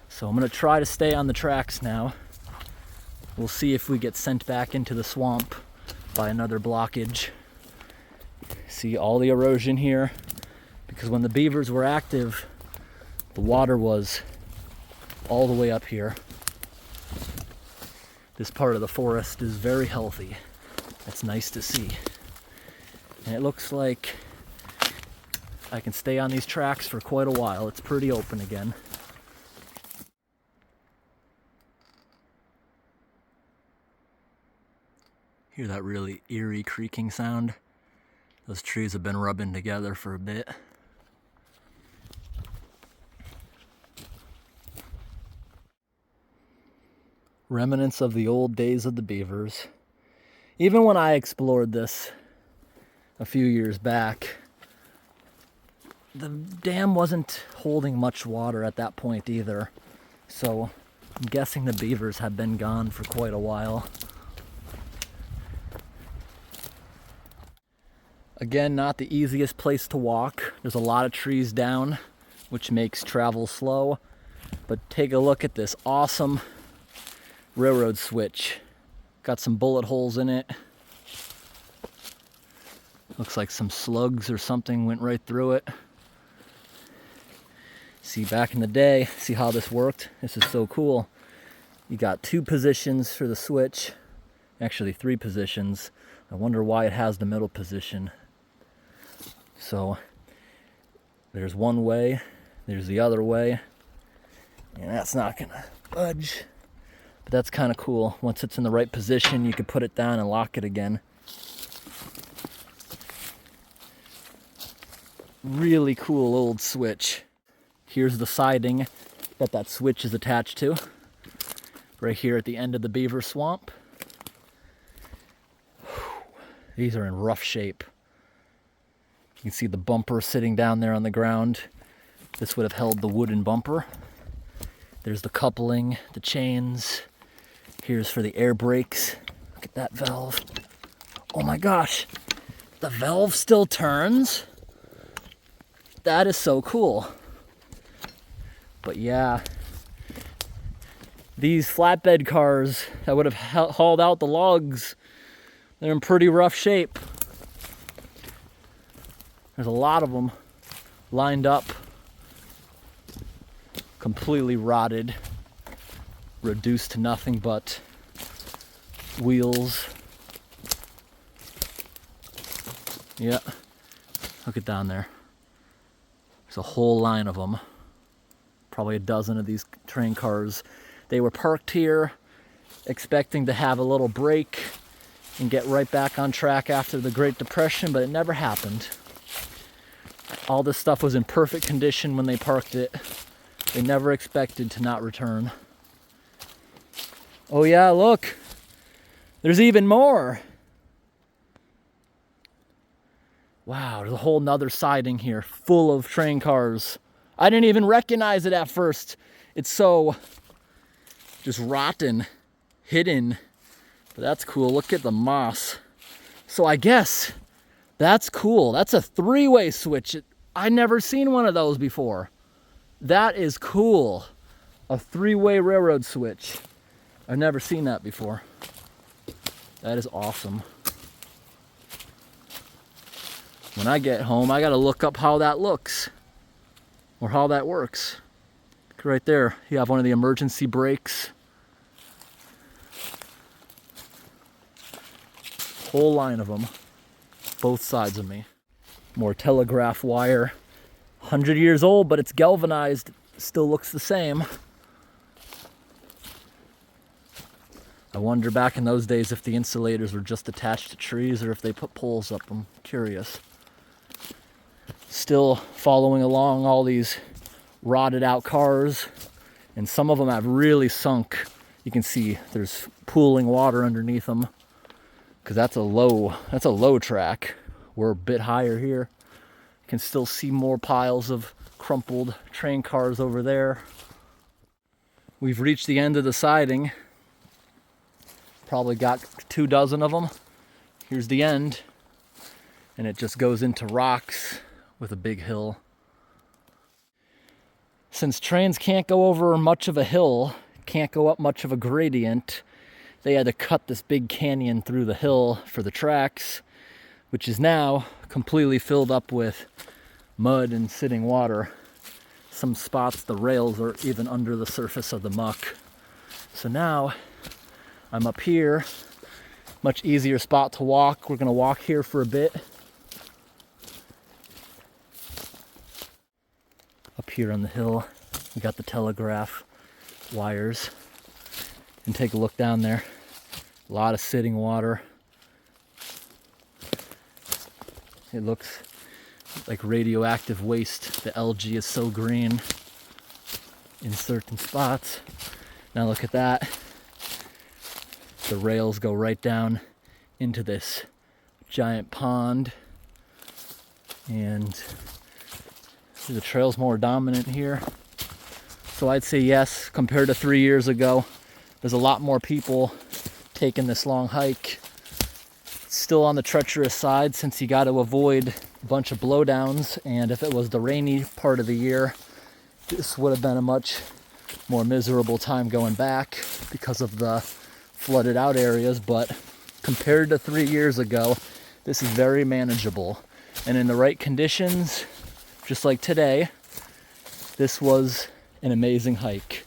So I'm going to try to stay on the tracks now. We'll see if we get sent back into the swamp by another blockage. See all the erosion here? Because when the beavers were active, the water was all the way up here. This part of the forest is very healthy. That's nice to see. And it looks like I can stay on these tracks for quite a while. It's pretty open again. Hear that really eerie creaking sound? Those trees have been rubbing together for a bit. Remnants of the old days of the beavers. Even when I explored this a few years back, the dam wasn't holding much water at that point either. So I'm guessing the beavers have been gone for quite a while. Again, not the easiest place to walk. There's a lot of trees down, which makes travel slow. But take a look at this awesome railroad switch. Got some bullet holes in it. Looks like some slugs or something went right through it. See, back in the day, see how this worked? This is so cool. You got 2 positions for the switch. Actually 3 positions. I wonder why it has the middle position. So there's one way, there's the other way, and that's not gonna budge. But that's kind of cool. Once it's in the right position, you can put it down and lock it again. Really cool old switch. Here's the siding that switch is attached to. Right here at the end of the beaver swamp. These are in rough shape. You can see the bumper sitting down there on the ground. This would have held the wooden bumper. There's the coupling, the chains. Here's for the air brakes. Look at that valve. Oh my gosh, the valve still turns? That is so cool. But yeah, these flatbed cars that would have hauled out the logs, they're in pretty rough shape. There's a lot of them lined up, completely rotted, reduced to nothing but wheels. Yeah, look at down there. There's a whole line of them. Probably a dozen of these train cars. They were parked here, expecting to have a little break and get right back on track after the Great Depression, but it never happened. All this stuff was in perfect condition when they parked it. They never expected to not return. Oh yeah, look. There's even more. Wow, there's a whole nother siding here full of train cars. I didn't even recognize it at first. It's so just rotten, hidden. But that's cool. Look at the moss. So I guess that's cool. That's a 3-way switch. I've never seen one of those before. That is cool. A 3-way railroad switch. I've never seen that before. That is awesome. When I get home, I gotta look up how that looks or how that works. Right there, you have one of the emergency brakes. Whole line of them, both sides of me. More telegraph wire. 100 years old, but it's galvanized. Still looks the same. I wonder back in those days if the insulators were just attached to trees or if they put poles up. I'm curious. Still following along all these rotted out cars, and some of them have really sunk. You can see there's pooling water underneath them because that's a low track. We're a bit higher here. You can still see more piles of crumpled train cars over there. We've reached the end of the siding. Probably got 24 of them. Here's the end, and it just goes into rocks with a big hill. Since trains can't go over much of a hill, can't go up much of a gradient, they had to cut this big canyon through the hill for the tracks, which is now completely filled up with mud and sitting water. Some spots the rails are even under the surface of the muck. So now I'm up here, much easier spot to walk. We're gonna walk here for a bit. Up here on the hill, we got the telegraph wires. And take a look down there. A lot of sitting water. It looks like radioactive waste. The algae is so green in certain spots. Now look at that. The rails go right down into this giant pond, and the trail's more dominant here. So I'd say yes, compared to 3 years ago, there's a lot more people taking this long hike. It's still on the treacherous side since you got to avoid a bunch of blowdowns, and if it was the rainy part of the year, this would have been a much more miserable time going back because of the flooded out areas. But compared to 3 years ago, this is very manageable, and in the right conditions, just like today, this was an amazing hike.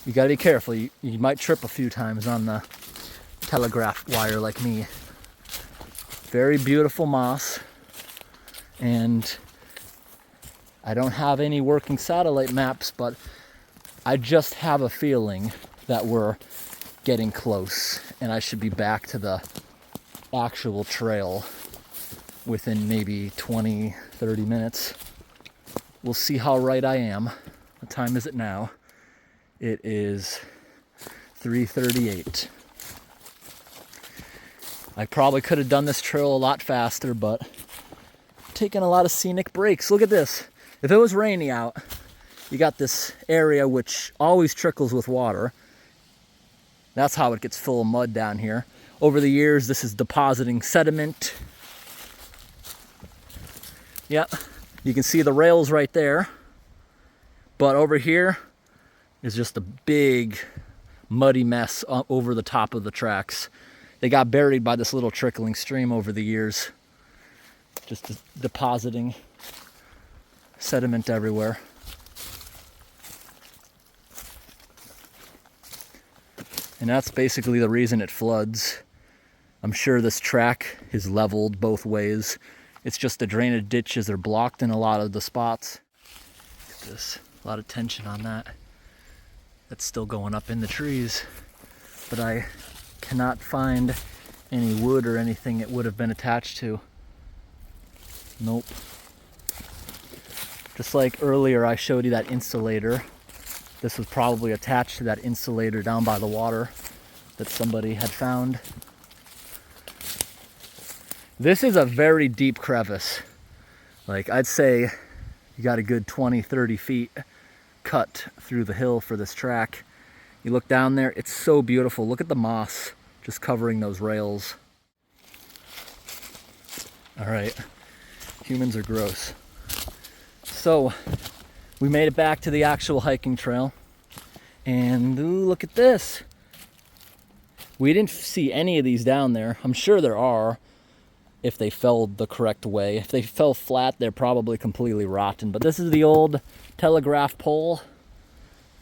You gotta be careful. You might trip a few times on the telegraph wire like me. Very beautiful moss, and I don't have any working satellite maps, but I just have a feeling that we're getting close, and I should be back to the actual trail within maybe 20-30 minutes. We'll see how right I am. What time is it now? It is 3:38. I probably could have done this trail a lot faster, but I'm taking a lot of scenic breaks. Look at this. If it was rainy out, you got this area which always trickles with water. That's how it gets full of mud down here. Over the years, this is depositing sediment. Yep, you can see the rails right there. But over here is just a big muddy mess over the top of the tracks. They got buried by this little trickling stream over the years, just depositing sediment everywhere. And that's basically the reason it floods. I'm sure this track is leveled both ways. It's just the drainage ditches are blocked in a lot of the spots. Look at this, a lot of tension on that. That's still going up in the trees, but I cannot find any wood or anything it would have been attached to. Nope. Just like earlier I showed you that insulator. This was probably attached to that insulator down by the water that somebody had found. This is a very deep crevice. Like, I'd say you got a good 20-30 feet cut through the hill for this track. You look down there, it's so beautiful. Look at the moss just covering those rails. All right, humans are gross. So we made it back to the actual hiking trail, and ooh, look at this. We didn't see any of these down there. I'm sure there are if they fell the correct way. If they fell flat, they're probably completely rotten. But this is the old telegraph pole.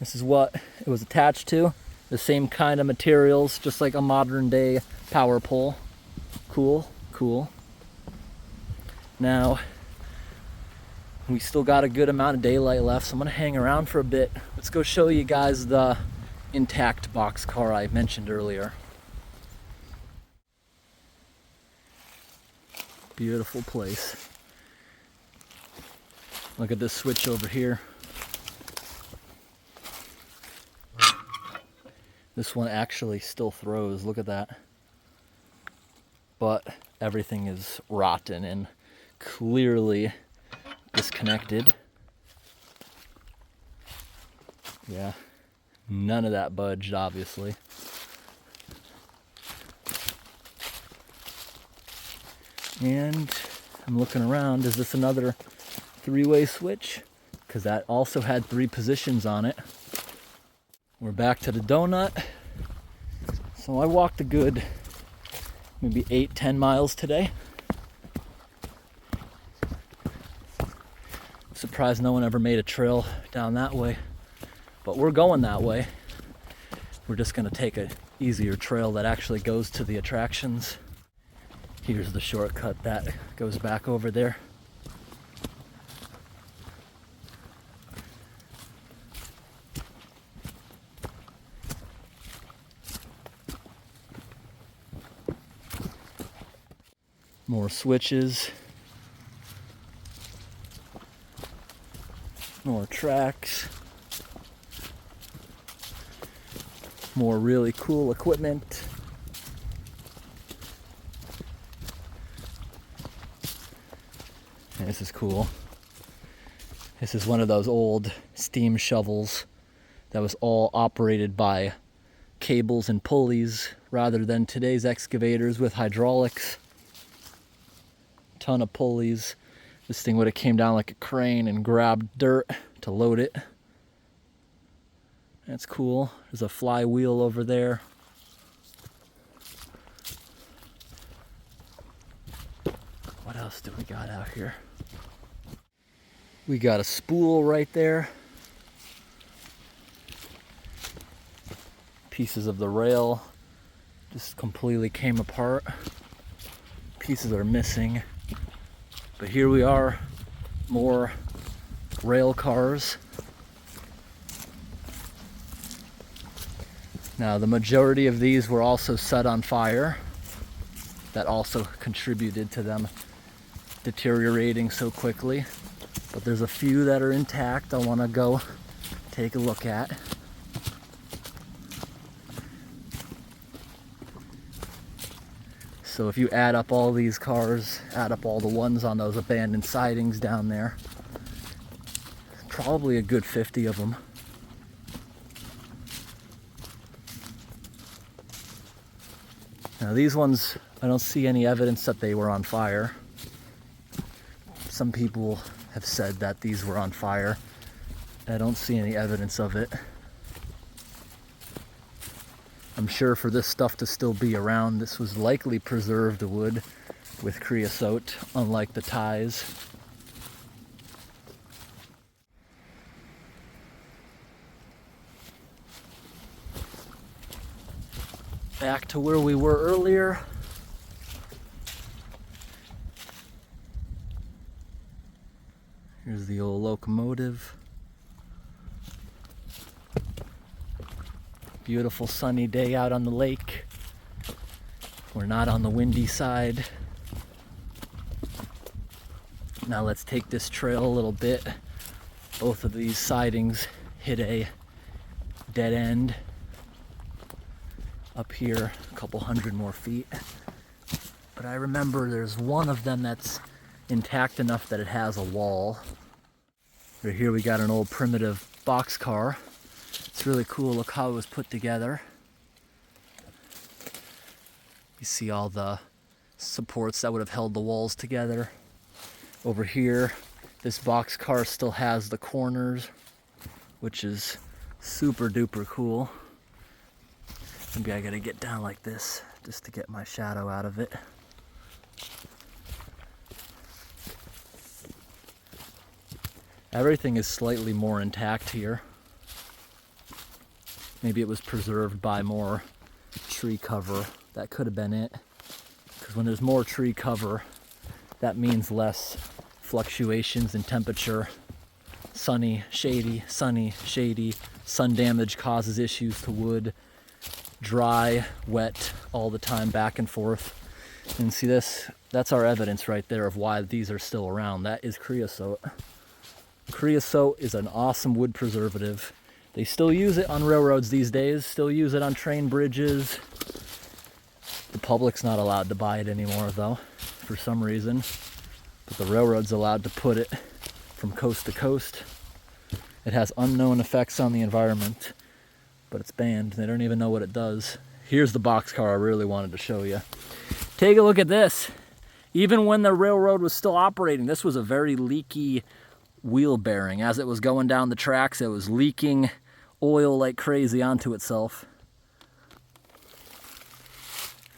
This is what it was attached to. The same kind of materials, just like a modern day power pole. Cool, cool. Now, we still got a good amount of daylight left, so I'm gonna hang around for a bit. Let's go show you guys the intact boxcar I mentioned earlier. Beautiful place. Look at this switch over here. This one actually still throws, look at that. But everything is rotten and clearly disconnected. Yeah, none of that budged, obviously. And I'm looking around, is this another three-way switch? Because that also had 3 positions on it. We're back to the donut. So I walked a good maybe 8-10 miles today. Surprised no one ever made a trail down that way, but we're going that way. We're just gonna take an easier trail that actually goes to the attractions. Here's the shortcut that goes back over there. More switches. More tracks. More really cool equipment. And this is cool. This is one of those old steam shovels that was all operated by cables and pulleys rather than today's excavators with hydraulics. Ton of pulleys. This thing would have came down like a crane and grabbed dirt to load it. That's cool. There's a flywheel over there. What else do we got out here? We got a spool right there. Pieces of the rail just completely came apart. Pieces are missing. But here we are, more rail cars. Now the majority of these were also set on fire. That also contributed to them deteriorating so quickly. But there's a few that are intact I want to go take a look at. So if you add up all these cars, add up all the ones on those abandoned sidings down there, probably a good 50 of them. Now these ones, I don't see any evidence that they were on fire. Some people have said that these were on fire. I don't see any evidence of it. I'm sure for this stuff to still be around, this was likely preserved wood with creosote, unlike the ties. Back to where we were earlier. Here's the old locomotive. Beautiful sunny day out on the lake. We're not on the windy side. Now let's take this trail a little bit. Both of these sidings hit a dead end. Up here, a couple hundred more feet. But I remember there's one of them that's intact enough that it has a wall. Right here we got an old primitive boxcar. It's really cool, look how it was put together. You see all the supports that would have held the walls together. Over here, this boxcar still has the corners, which is super duper cool. Maybe I gotta get down like this just to get my shadow out of it. Everything is slightly more intact here. Maybe it was preserved by more tree cover. That could have been it. Because when there's more tree cover, that means less fluctuations in temperature. Sunny, shady, sunny, shady. Sun damage causes issues to wood. Dry, wet, all the time, back and forth. And see this? That's our evidence right there of why these are still around. That is creosote. Creosote is an awesome wood preservative. They still use it on railroads these days, still use it on train bridges. The public's not allowed to buy it anymore though, for some reason. But the railroad's allowed to put it from coast to coast. It has unknown effects on the environment, but it's banned. They don't even know what it does. Here's the boxcar I really wanted to show you. Take a look at this. Even when the railroad was still operating, this was a very leaky wheel bearing. As it was going down the tracks, it was leaking oil like crazy onto itself.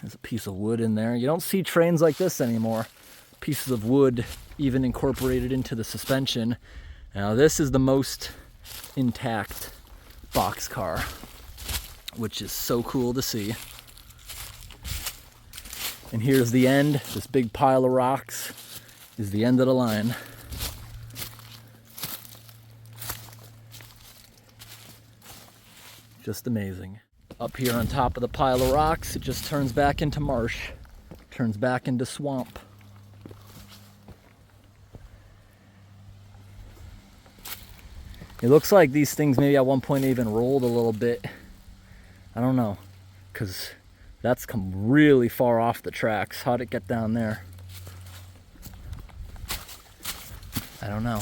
There's a piece of wood in there. You don't see trains like this anymore. Pieces of wood even incorporated into the suspension. Now this is the most intact boxcar, which is so cool to see. And here's the end. This big pile of rocks is the end of the line. Just amazing. Up here on top of the pile of rocks, it just turns back into marsh, turns back into swamp. It looks like these things maybe at one point even rolled a little bit. I don't know, because that's come really far off the tracks. How'd it get down there? I don't know.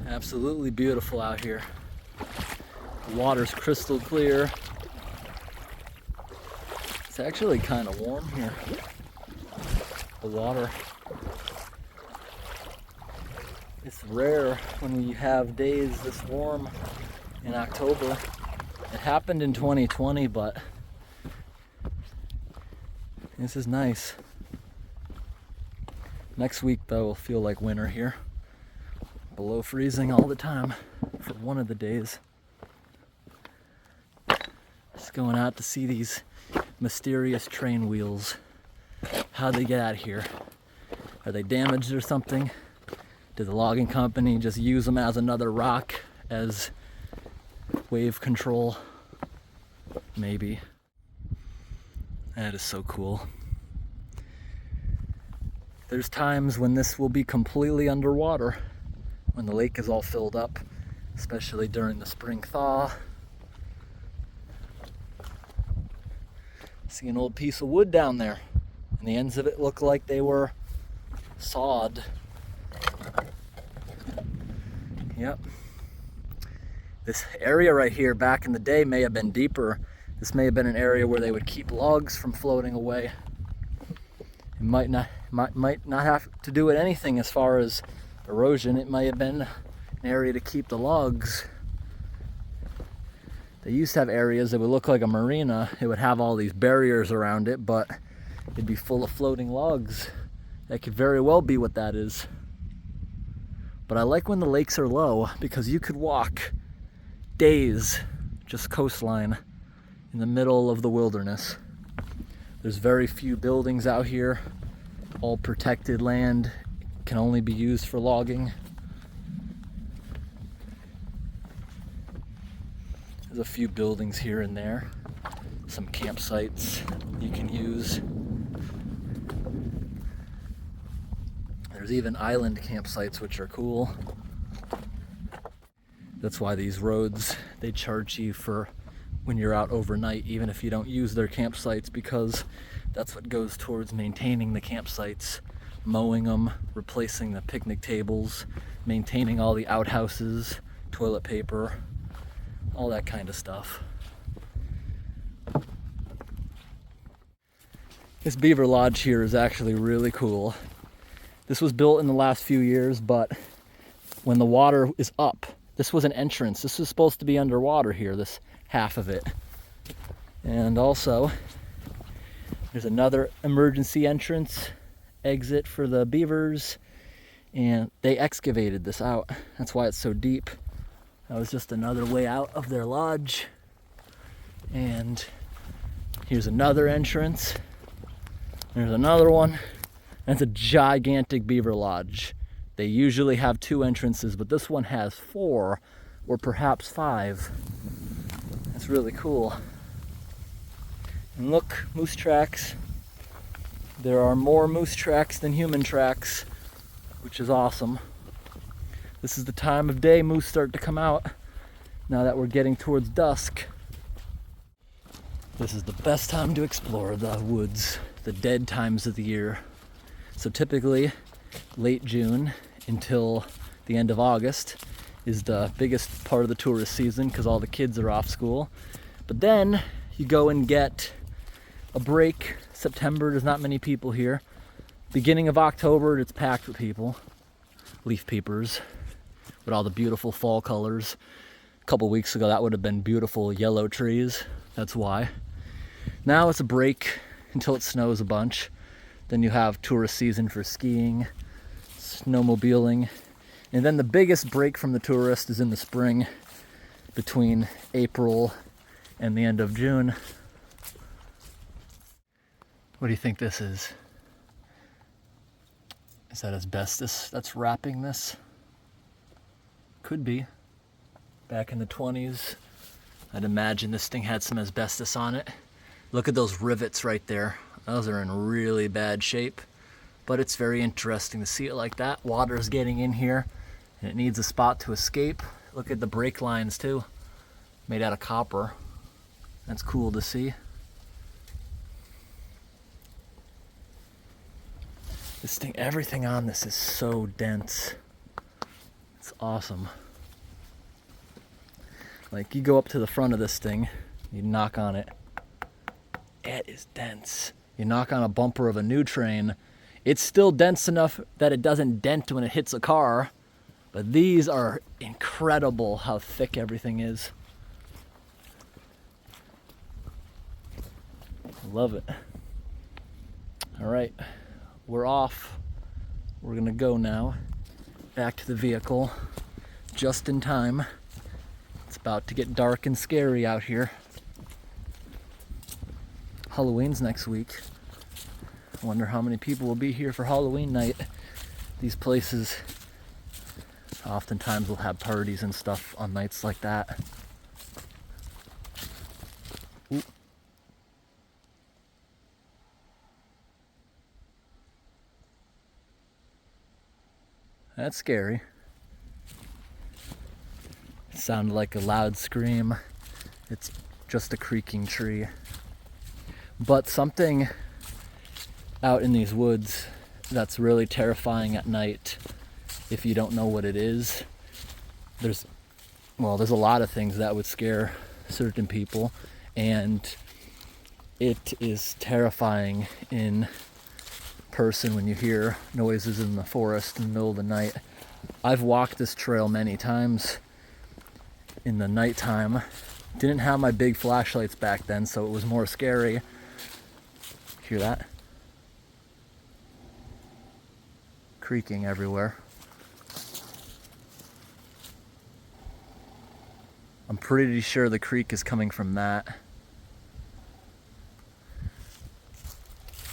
Absolutely beautiful out here. The water's crystal clear. It's actually kind of warm here. The water. It's rare when we have days this warm in October. It happened in 2020, but this is nice. Next week though will feel like winter here. Below freezing all the time for one of the days. Just going out to see these mysterious train wheels. How'd they get out here? Are they damaged or something? Did the logging company just use them as another rock as wave control? Maybe. That is so cool. There's times when this will be completely underwater. When the lake is all filled up, especially during the spring thaw. See an old piece of wood down there, and the ends of it look like they were sawed. Yep. This area right here back in the day may have been deeper. This may have been an area where they would keep logs from floating away. It might not have to do with anything as far as erosion. It might have been an area to keep the logs. They used to have areas that would look like a marina. It would have all these barriers around it, but it'd be full of floating logs. That could very well be what that is. But I like when the lakes are low because you could walk days, just coastline, in the middle of the wilderness. There's very few buildings out here, all protected land. Can only be used for logging. There's a few buildings here and there, some campsites you can use. There's even island campsites, which are cool. That's why these roads, they charge you for when you're out overnight, even if you don't use their campsites, because that's what goes towards maintaining the campsites. Mowing them, replacing the picnic tables, maintaining all the outhouses, toilet paper, all that kind of stuff. This beaver lodge here is actually really cool. This was built in the last few years, but when the water is up, This was an entrance. This was supposed to be underwater here, this half of it. And also, there's another emergency entrance, exit for the beavers, and they excavated this out. That's why it's so deep. That was just another way out of their lodge. And here's another entrance. There's another one. That's a gigantic beaver lodge. They usually have 2 entrances, but this one has 4 or perhaps 5. That's really cool. And look, moose tracks. There are more moose tracks than human tracks, which is awesome. This is the time of day moose start to come out, now that we're getting towards dusk. This is the best time to explore the woods, the dead times of the year. So typically, late June until the end of August is the biggest part of the tourist season because all the kids are off school. But then you go and get a break. September, there's not many people here. Beginning of October, it's packed with people. Leaf peepers with all the beautiful fall colors. A couple weeks ago, that would have been beautiful yellow trees. That's why. Now it's a break until it snows a bunch. Then you have tourist season for skiing, snowmobiling, and then the biggest break from the tourist is in the spring between April and the end of June. What do you think this is? Is that asbestos that's wrapping this? Could be. Back in the 20s, I'd imagine this thing had some asbestos on it. Look at those rivets right there. Those are in really bad shape, but it's very interesting to see it like that. Water's getting in here and it needs a spot to escape. Look at the brake lines too, made out of copper. That's cool to see. This thing, everything on this is so dense. It's awesome. Like, you go up to the front of this thing, you knock on it. It is dense. You knock on a bumper of a new train, it's still dense enough that it doesn't dent when it hits a car. But these are incredible how thick everything is. I love it. All right. We're off. We're gonna go now back to the vehicle just in time. It's about to get dark and scary out here. Halloween's next week. I wonder how many people will be here for Halloween night. These places oftentimes will have parties and stuff on nights like that. Ooh. That's scary. It sounded like a loud scream. It's just a creaking tree. But something out in these woods that's really terrifying at night, if you don't know what it is, there's a lot of things that would scare certain people, and it is terrifying in person when you hear noises in the forest in the middle of the night. I've walked this trail many times in the nighttime. Didn't have my big flashlights back then, so it was more scary. Hear that? Creaking everywhere. I'm pretty sure the creak is coming from that.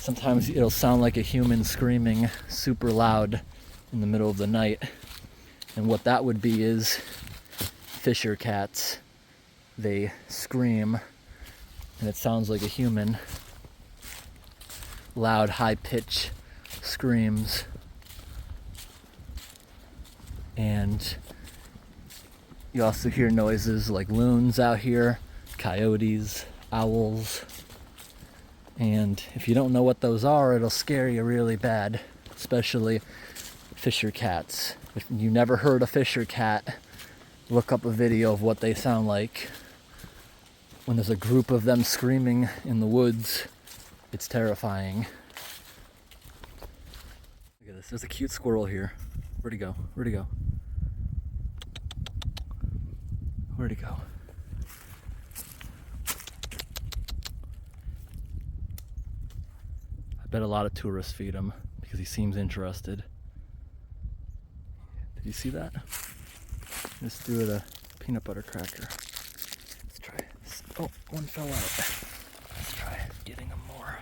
Sometimes it'll sound like a human screaming super loud in the middle of the night. And what that would be is fisher cats. They scream and it sounds like a human. Loud, high-pitched screams. And you also hear noises like loons out here, coyotes, owls. And if you don't know what those are, it'll scare you really bad, especially fisher cats. If you never heard a fisher cat, look up a video of what they sound like. When there's a group of them screaming in the woods, it's terrifying. Look at this, there's a cute squirrel here. Where'd he go? Where'd he go? Where'd he go? I bet a lot of tourists feed him because he seems interested. Did you see that? Let's do it a peanut butter cracker. Let's try. Oh, one fell out. Let's try getting him more.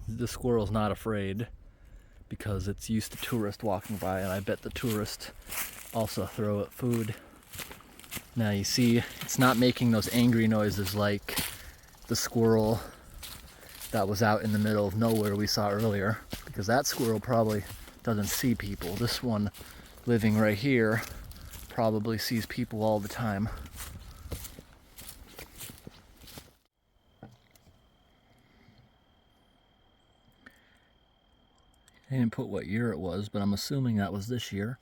The squirrel's not afraid because it's used to tourists walking by, and I bet the tourists also throw it food. Now you see, it's not making those angry noises like the squirrel that was out in the middle of nowhere we saw earlier, because that squirrel probably doesn't see people. This one living right here probably sees people all the time. I didn't put what year it was, but I'm assuming that was this year.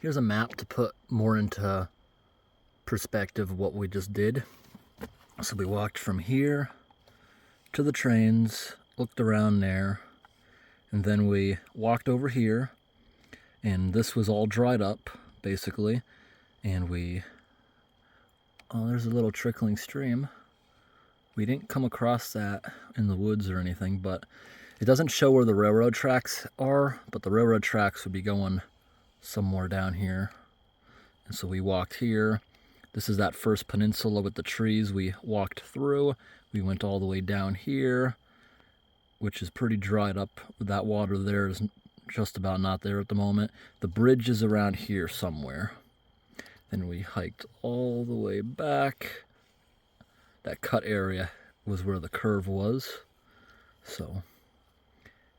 Here's a map to put more into perspective of what we just did. So we walked from here to the trains, looked around there, and then we walked over here, and this was all dried up, basically, and oh, there's a little trickling stream. We didn't come across that in the woods or anything, but it doesn't show where the railroad tracks are, but the railroad tracks would be going somewhere down here. And so we walked here. This is that first peninsula with the trees we walked through. We went all the way down here, which is pretty dried up. That water there is just about not there at the moment. The bridge is around here somewhere. Then we hiked all the way back. That cut area was where the curve was. So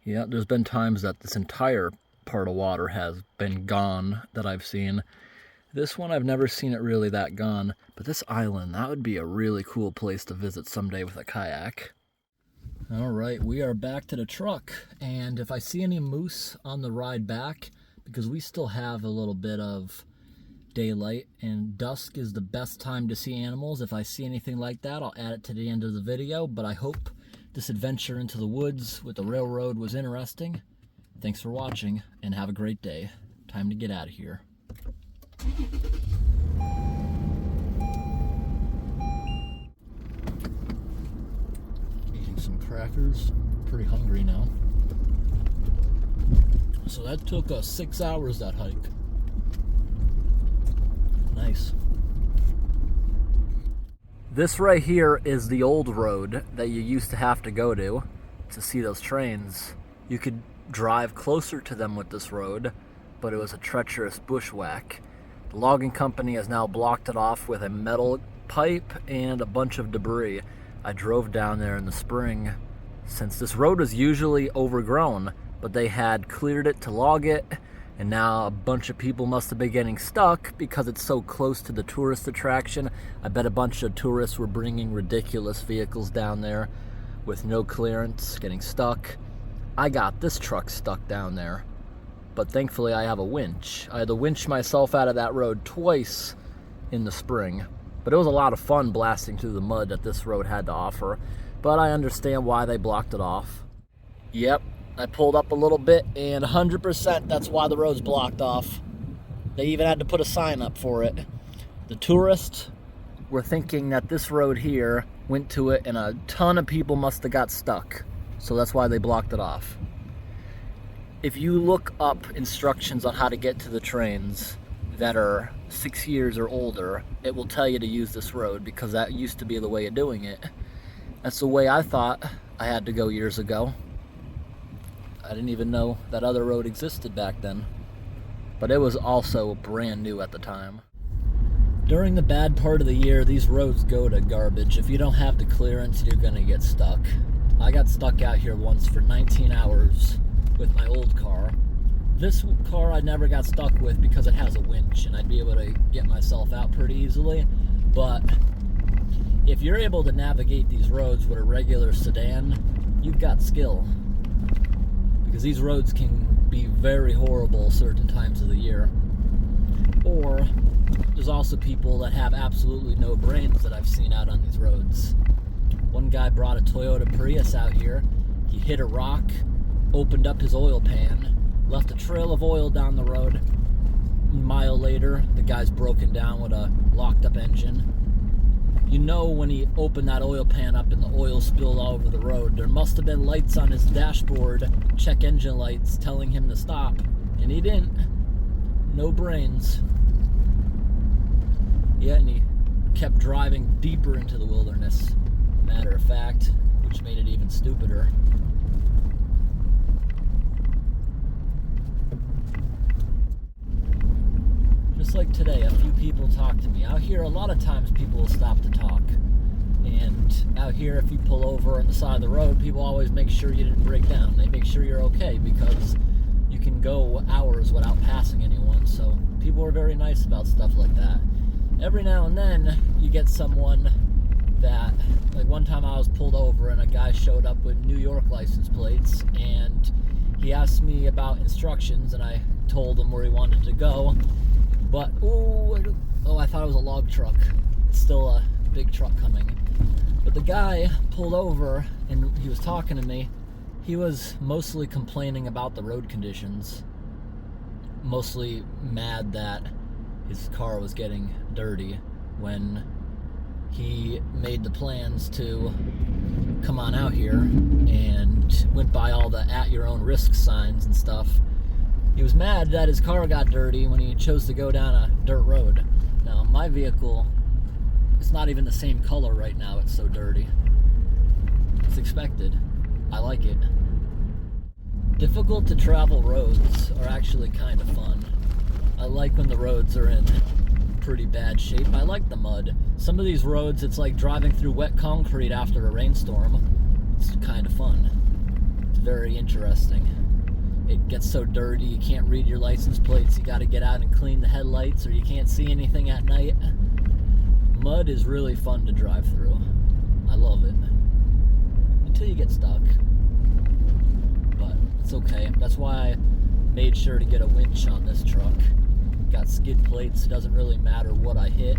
yeah, there's been times that this entire part of water has been gone that I've seen. This one, I've never seen it really that gone, but this island, that would be a really cool place to visit someday with a kayak. All right, we are back to the truck, and if I see any moose on the ride back, because we still have a little bit of daylight, and dusk is the best time to see animals. If I see anything like that, I'll add it to the end of the video, but I hope this adventure into the woods with the railroad was interesting. Thanks for watching, and have a great day. Time to get out of here. Eating some crackers. Pretty hungry now. So that took us 6 hours, that hike. Nice. This right here is the old road that you used to have to go to see those trains. You could drive closer to them with this road, but it was a treacherous bushwhack. The logging company has now blocked it off with a metal pipe and a bunch of debris. I drove down there in the spring, since this road was usually overgrown, but they had cleared it to log it, and now a bunch of people must have been getting stuck because it's so close to the tourist attraction. I bet a bunch of tourists were bringing ridiculous vehicles down there with no clearance, getting stuck. I got this truck stuck down there, but thankfully I have a winch. I had to winch myself out of that road twice in the spring, but it was a lot of fun blasting through the mud that this road had to offer, but I understand why they blocked it off. Yep, I pulled up a little bit, and 100% that's why the road's blocked off. They even had to put a sign up for it. The tourists were thinking that this road here went to it, and a ton of people must have got stuck. So that's why they blocked it off. If you look up instructions on how to get to the trains that are 6 years or older, it will tell you to use this road, because that used to be the way of doing it. That's the way I thought I had to go years ago. I didn't even know that other road existed back then, but it was also brand new at the time. During the bad part of the year, these roads go to garbage. If you don't have the clearance, you're gonna get stuck. I got stuck out here once for 19 hours with my old car. This car I never got stuck with because it has a winch, and I'd be able to get myself out pretty easily. But if you're able to navigate these roads with a regular sedan, you've got skill. Because these roads can be very horrible certain times of the year. Or there's also people that have absolutely no brains that I've seen out on these roads. One guy brought a Toyota Prius out here. He hit a rock, opened up his oil pan, Left a trail of oil down the road. A mile later, the guy's broken down with a locked up engine. You know when he opened that oil pan up and the oil spilled all over the road. There must have been lights on his dashboard, check engine lights, telling him to stop. And he didn't. No brains. Yeah, and he kept driving deeper into the wilderness, matter of fact, which made it even stupider. Just like today, a few people talk to me. Out here, a lot of times people will stop to talk. And out here, if you pull over on the side of the road, people always make sure you didn't break down. They make sure you're okay because you can go hours without passing anyone. So people are very nice about stuff like that. Every now and then, you get someone that, like one time I was pulled over and a guy showed up with New York license plates and he asked me about instructions and I told him where he wanted to go. But, I thought it was a log truck. It's still a big truck coming. But the guy pulled over and he was talking to me. He was mostly complaining about the road conditions. Mostly mad that his car was getting dirty when he made the plans to come on out here and went by all the at your own risk signs and stuff. He was mad that his car got dirty when he chose to go down a dirt road. Now, my vehicle, it's not even the same color right now. It's so dirty. It's expected. I like it. Difficult to travel roads are actually kind of fun. I like when the roads are in pretty bad shape. I like the mud. Some of these roads, it's like driving through wet concrete after a rainstorm. It's kind of fun. It's very interesting. It gets so dirty you can't read your license plates. You got to get out and clean the headlights or you can't see anything at night. Mud is really fun to drive through. I love it. Until you get stuck. But it's okay. That's why I made sure to get a winch on this truck. Got skid plates. It doesn't really matter what I hit.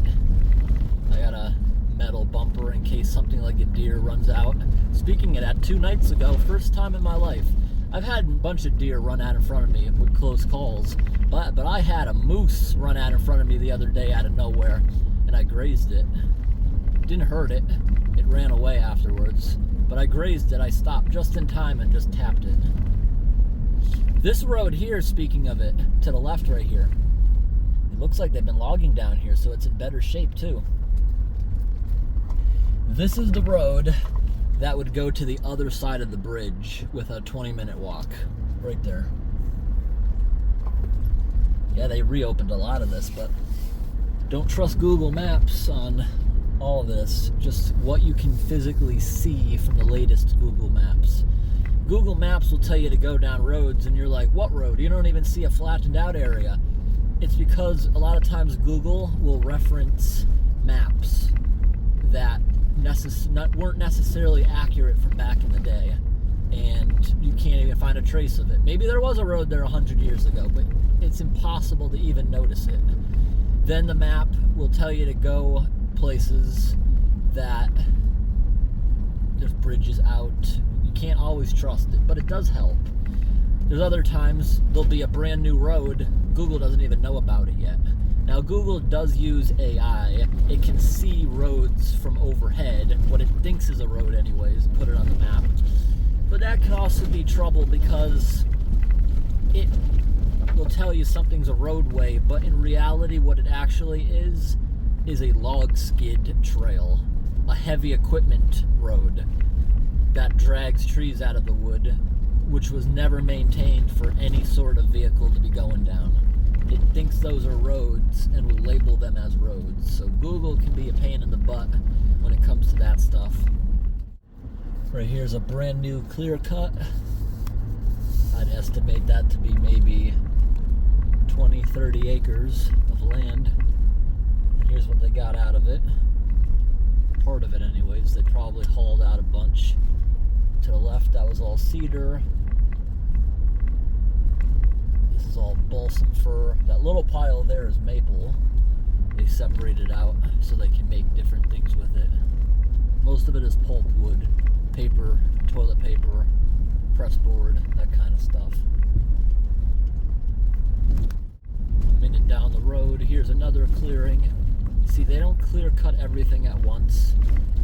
I got a metal bumper in case something like a deer runs out. Speaking of that, 2 nights ago, first time in my life, I've had a bunch of deer run out in front of me with close calls, but I had a moose run out in front of me the other day out of nowhere, and I grazed it. Didn't hurt it. It ran away afterwards, but I grazed it. I stopped just in time and just tapped it. This road here, speaking of it, to the left right here, it looks like they've been logging down here, so it's in better shape too. This is the road that would go to the other side of the bridge with a 20-minute walk. Right there. Yeah, they reopened a lot of this, but don't trust Google Maps on all of this. Just what you can physically see from the latest Google Maps. Google Maps will tell you to go down roads, and you're like, what road? You don't even see a flattened out area. It's because a lot of times Google will reference maps that weren't necessarily accurate from back in the day, and you can't even find a trace of it. Maybe there was a road there 100 years ago, but it's impossible to even notice it. Then the map will tell you to go places that there's bridges out. You can't always trust it, but it does help. There's other times there'll be a brand new road, Google doesn't even know about it yet. Now, Google does use AI. It can see roads from overhead, what it thinks is a road anyways, and put it on the map. But that can also be trouble because it will tell you something's a roadway, but in reality what it actually is a log skid trail, a heavy equipment road that drags trees out of the wood, which was never maintained for any sort of vehicle to be going down. It thinks those are roads and will label them as roads. So Google can be a pain in the butt when it comes to that stuff. Right here's a brand new clear cut. I'd estimate that to be maybe 20, 30 acres of land. Here's what they got out of it. Part of it anyways. They probably hauled out a bunch. To the left, that was all cedar. This is all balsam fir. That little pile there is maple. They separate it out so they can make different things with it. Most of it is pulp wood, paper, toilet paper, press board, that kind of stuff. there's another clearing. You see, they don't clear cut everything at once.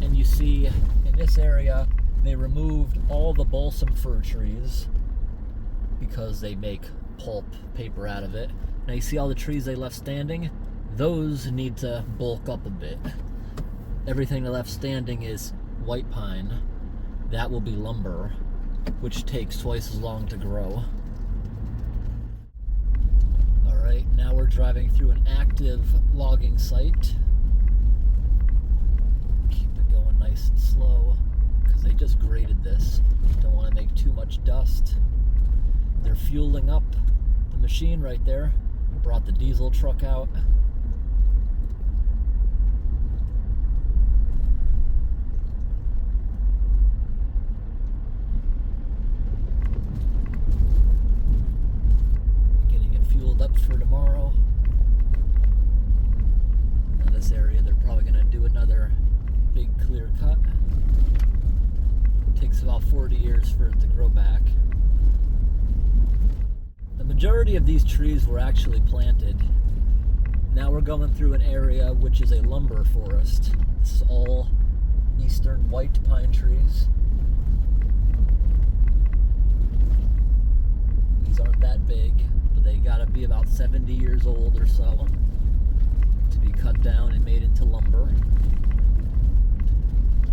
And you see, in this area, they removed all the balsam fir trees because they make pulp paper out of it. Now you see all the trees they left standing? Those need to bulk up a bit. Everything they left standing is white pine. That will be lumber, which takes twice as long to grow. Alright, now we're driving through an active logging site. Keep it going nice and slow, because they just graded this. Don't want to make too much dust. They're fueling up the machine right there. Brought the diesel truck out. Getting it fueled up for tomorrow. In this area, they're probably going to do another big clear cut. It takes about 40 years for it to grow back. The majority of these trees were actually planted. Now we're going through an area which is a lumber forest. This is all eastern white pine trees. These aren't that big, but they gotta be about 70 years old or so to be cut down and made into lumber.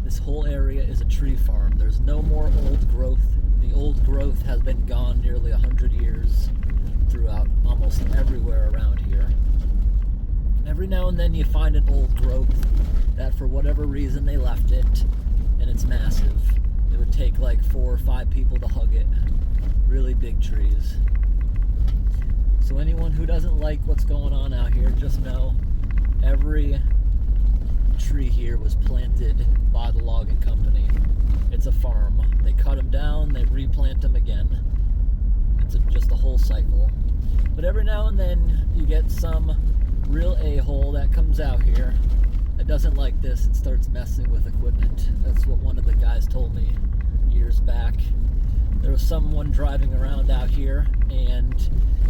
This whole area is a tree farm. There's no more old growth. The old growth has been gone nearly 100 years throughout almost everywhere around here. Every now and then you find an old growth that for whatever reason they left it, and it's massive. It would take like 4 or 5 people to hug it. Really big trees. So anyone who doesn't like what's going on out here, just know every tree here was planted by the logging company. It's a farm. They cut them down, they replant them again. It's just a whole cycle. But every now and then you get some real a-hole that comes out here that doesn't like this and starts messing with equipment. That's what one of the guys told me years back. There was someone driving around out here and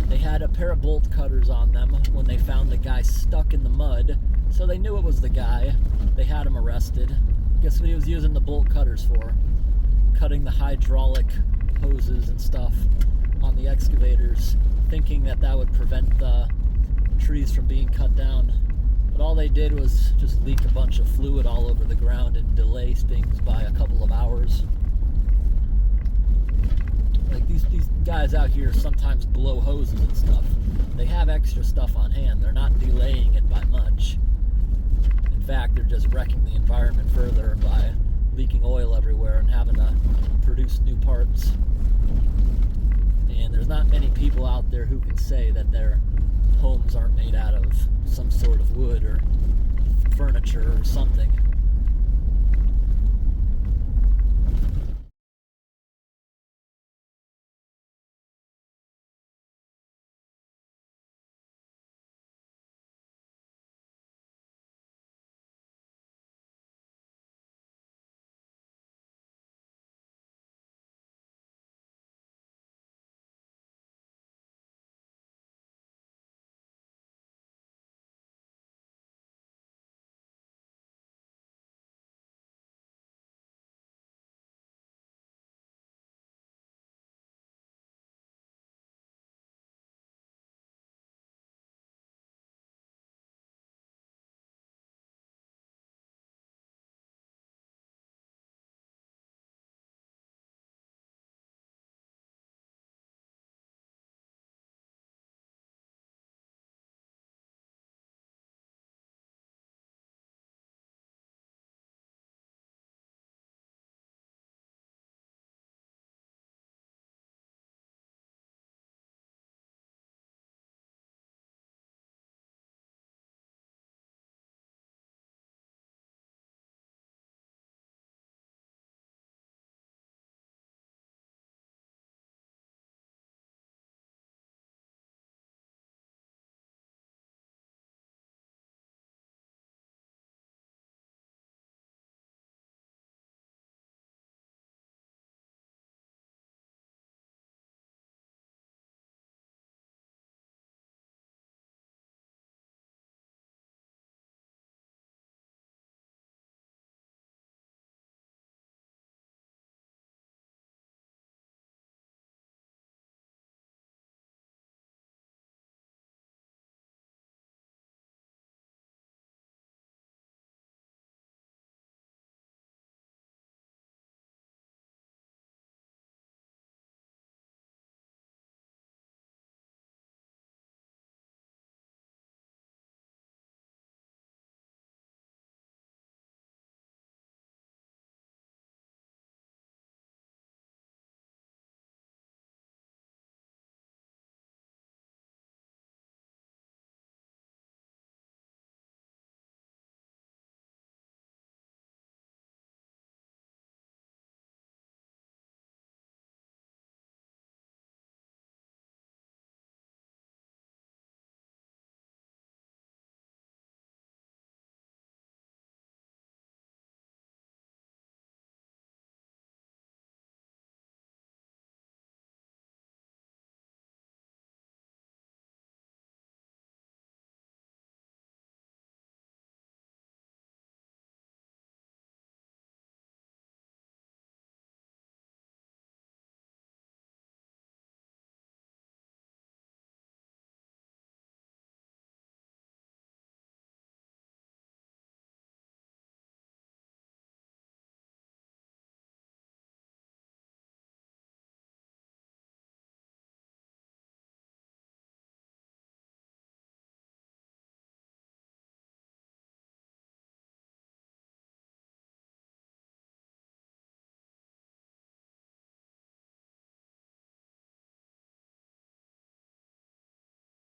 they had a pair of bolt cutters on them when they found the guy stuck in the mud. So they knew it was the guy. They had him arrested. Guess what he was using the bolt cutters for? Cutting the hydraulic hoses and stuff on the excavators, thinking that that would prevent the trees from being cut down. But all they did was just leak a bunch of fluid all over the ground and delay things by a couple of hours. Like these guys out here sometimes blow hoses and stuff. They have extra stuff on hand. They're not delaying it by much. In fact, they're just wrecking the environment further by leaking oil everywhere and having to produce new parts. And there's not many people out there who can say that their homes aren't made out of some sort of wood or furniture or something.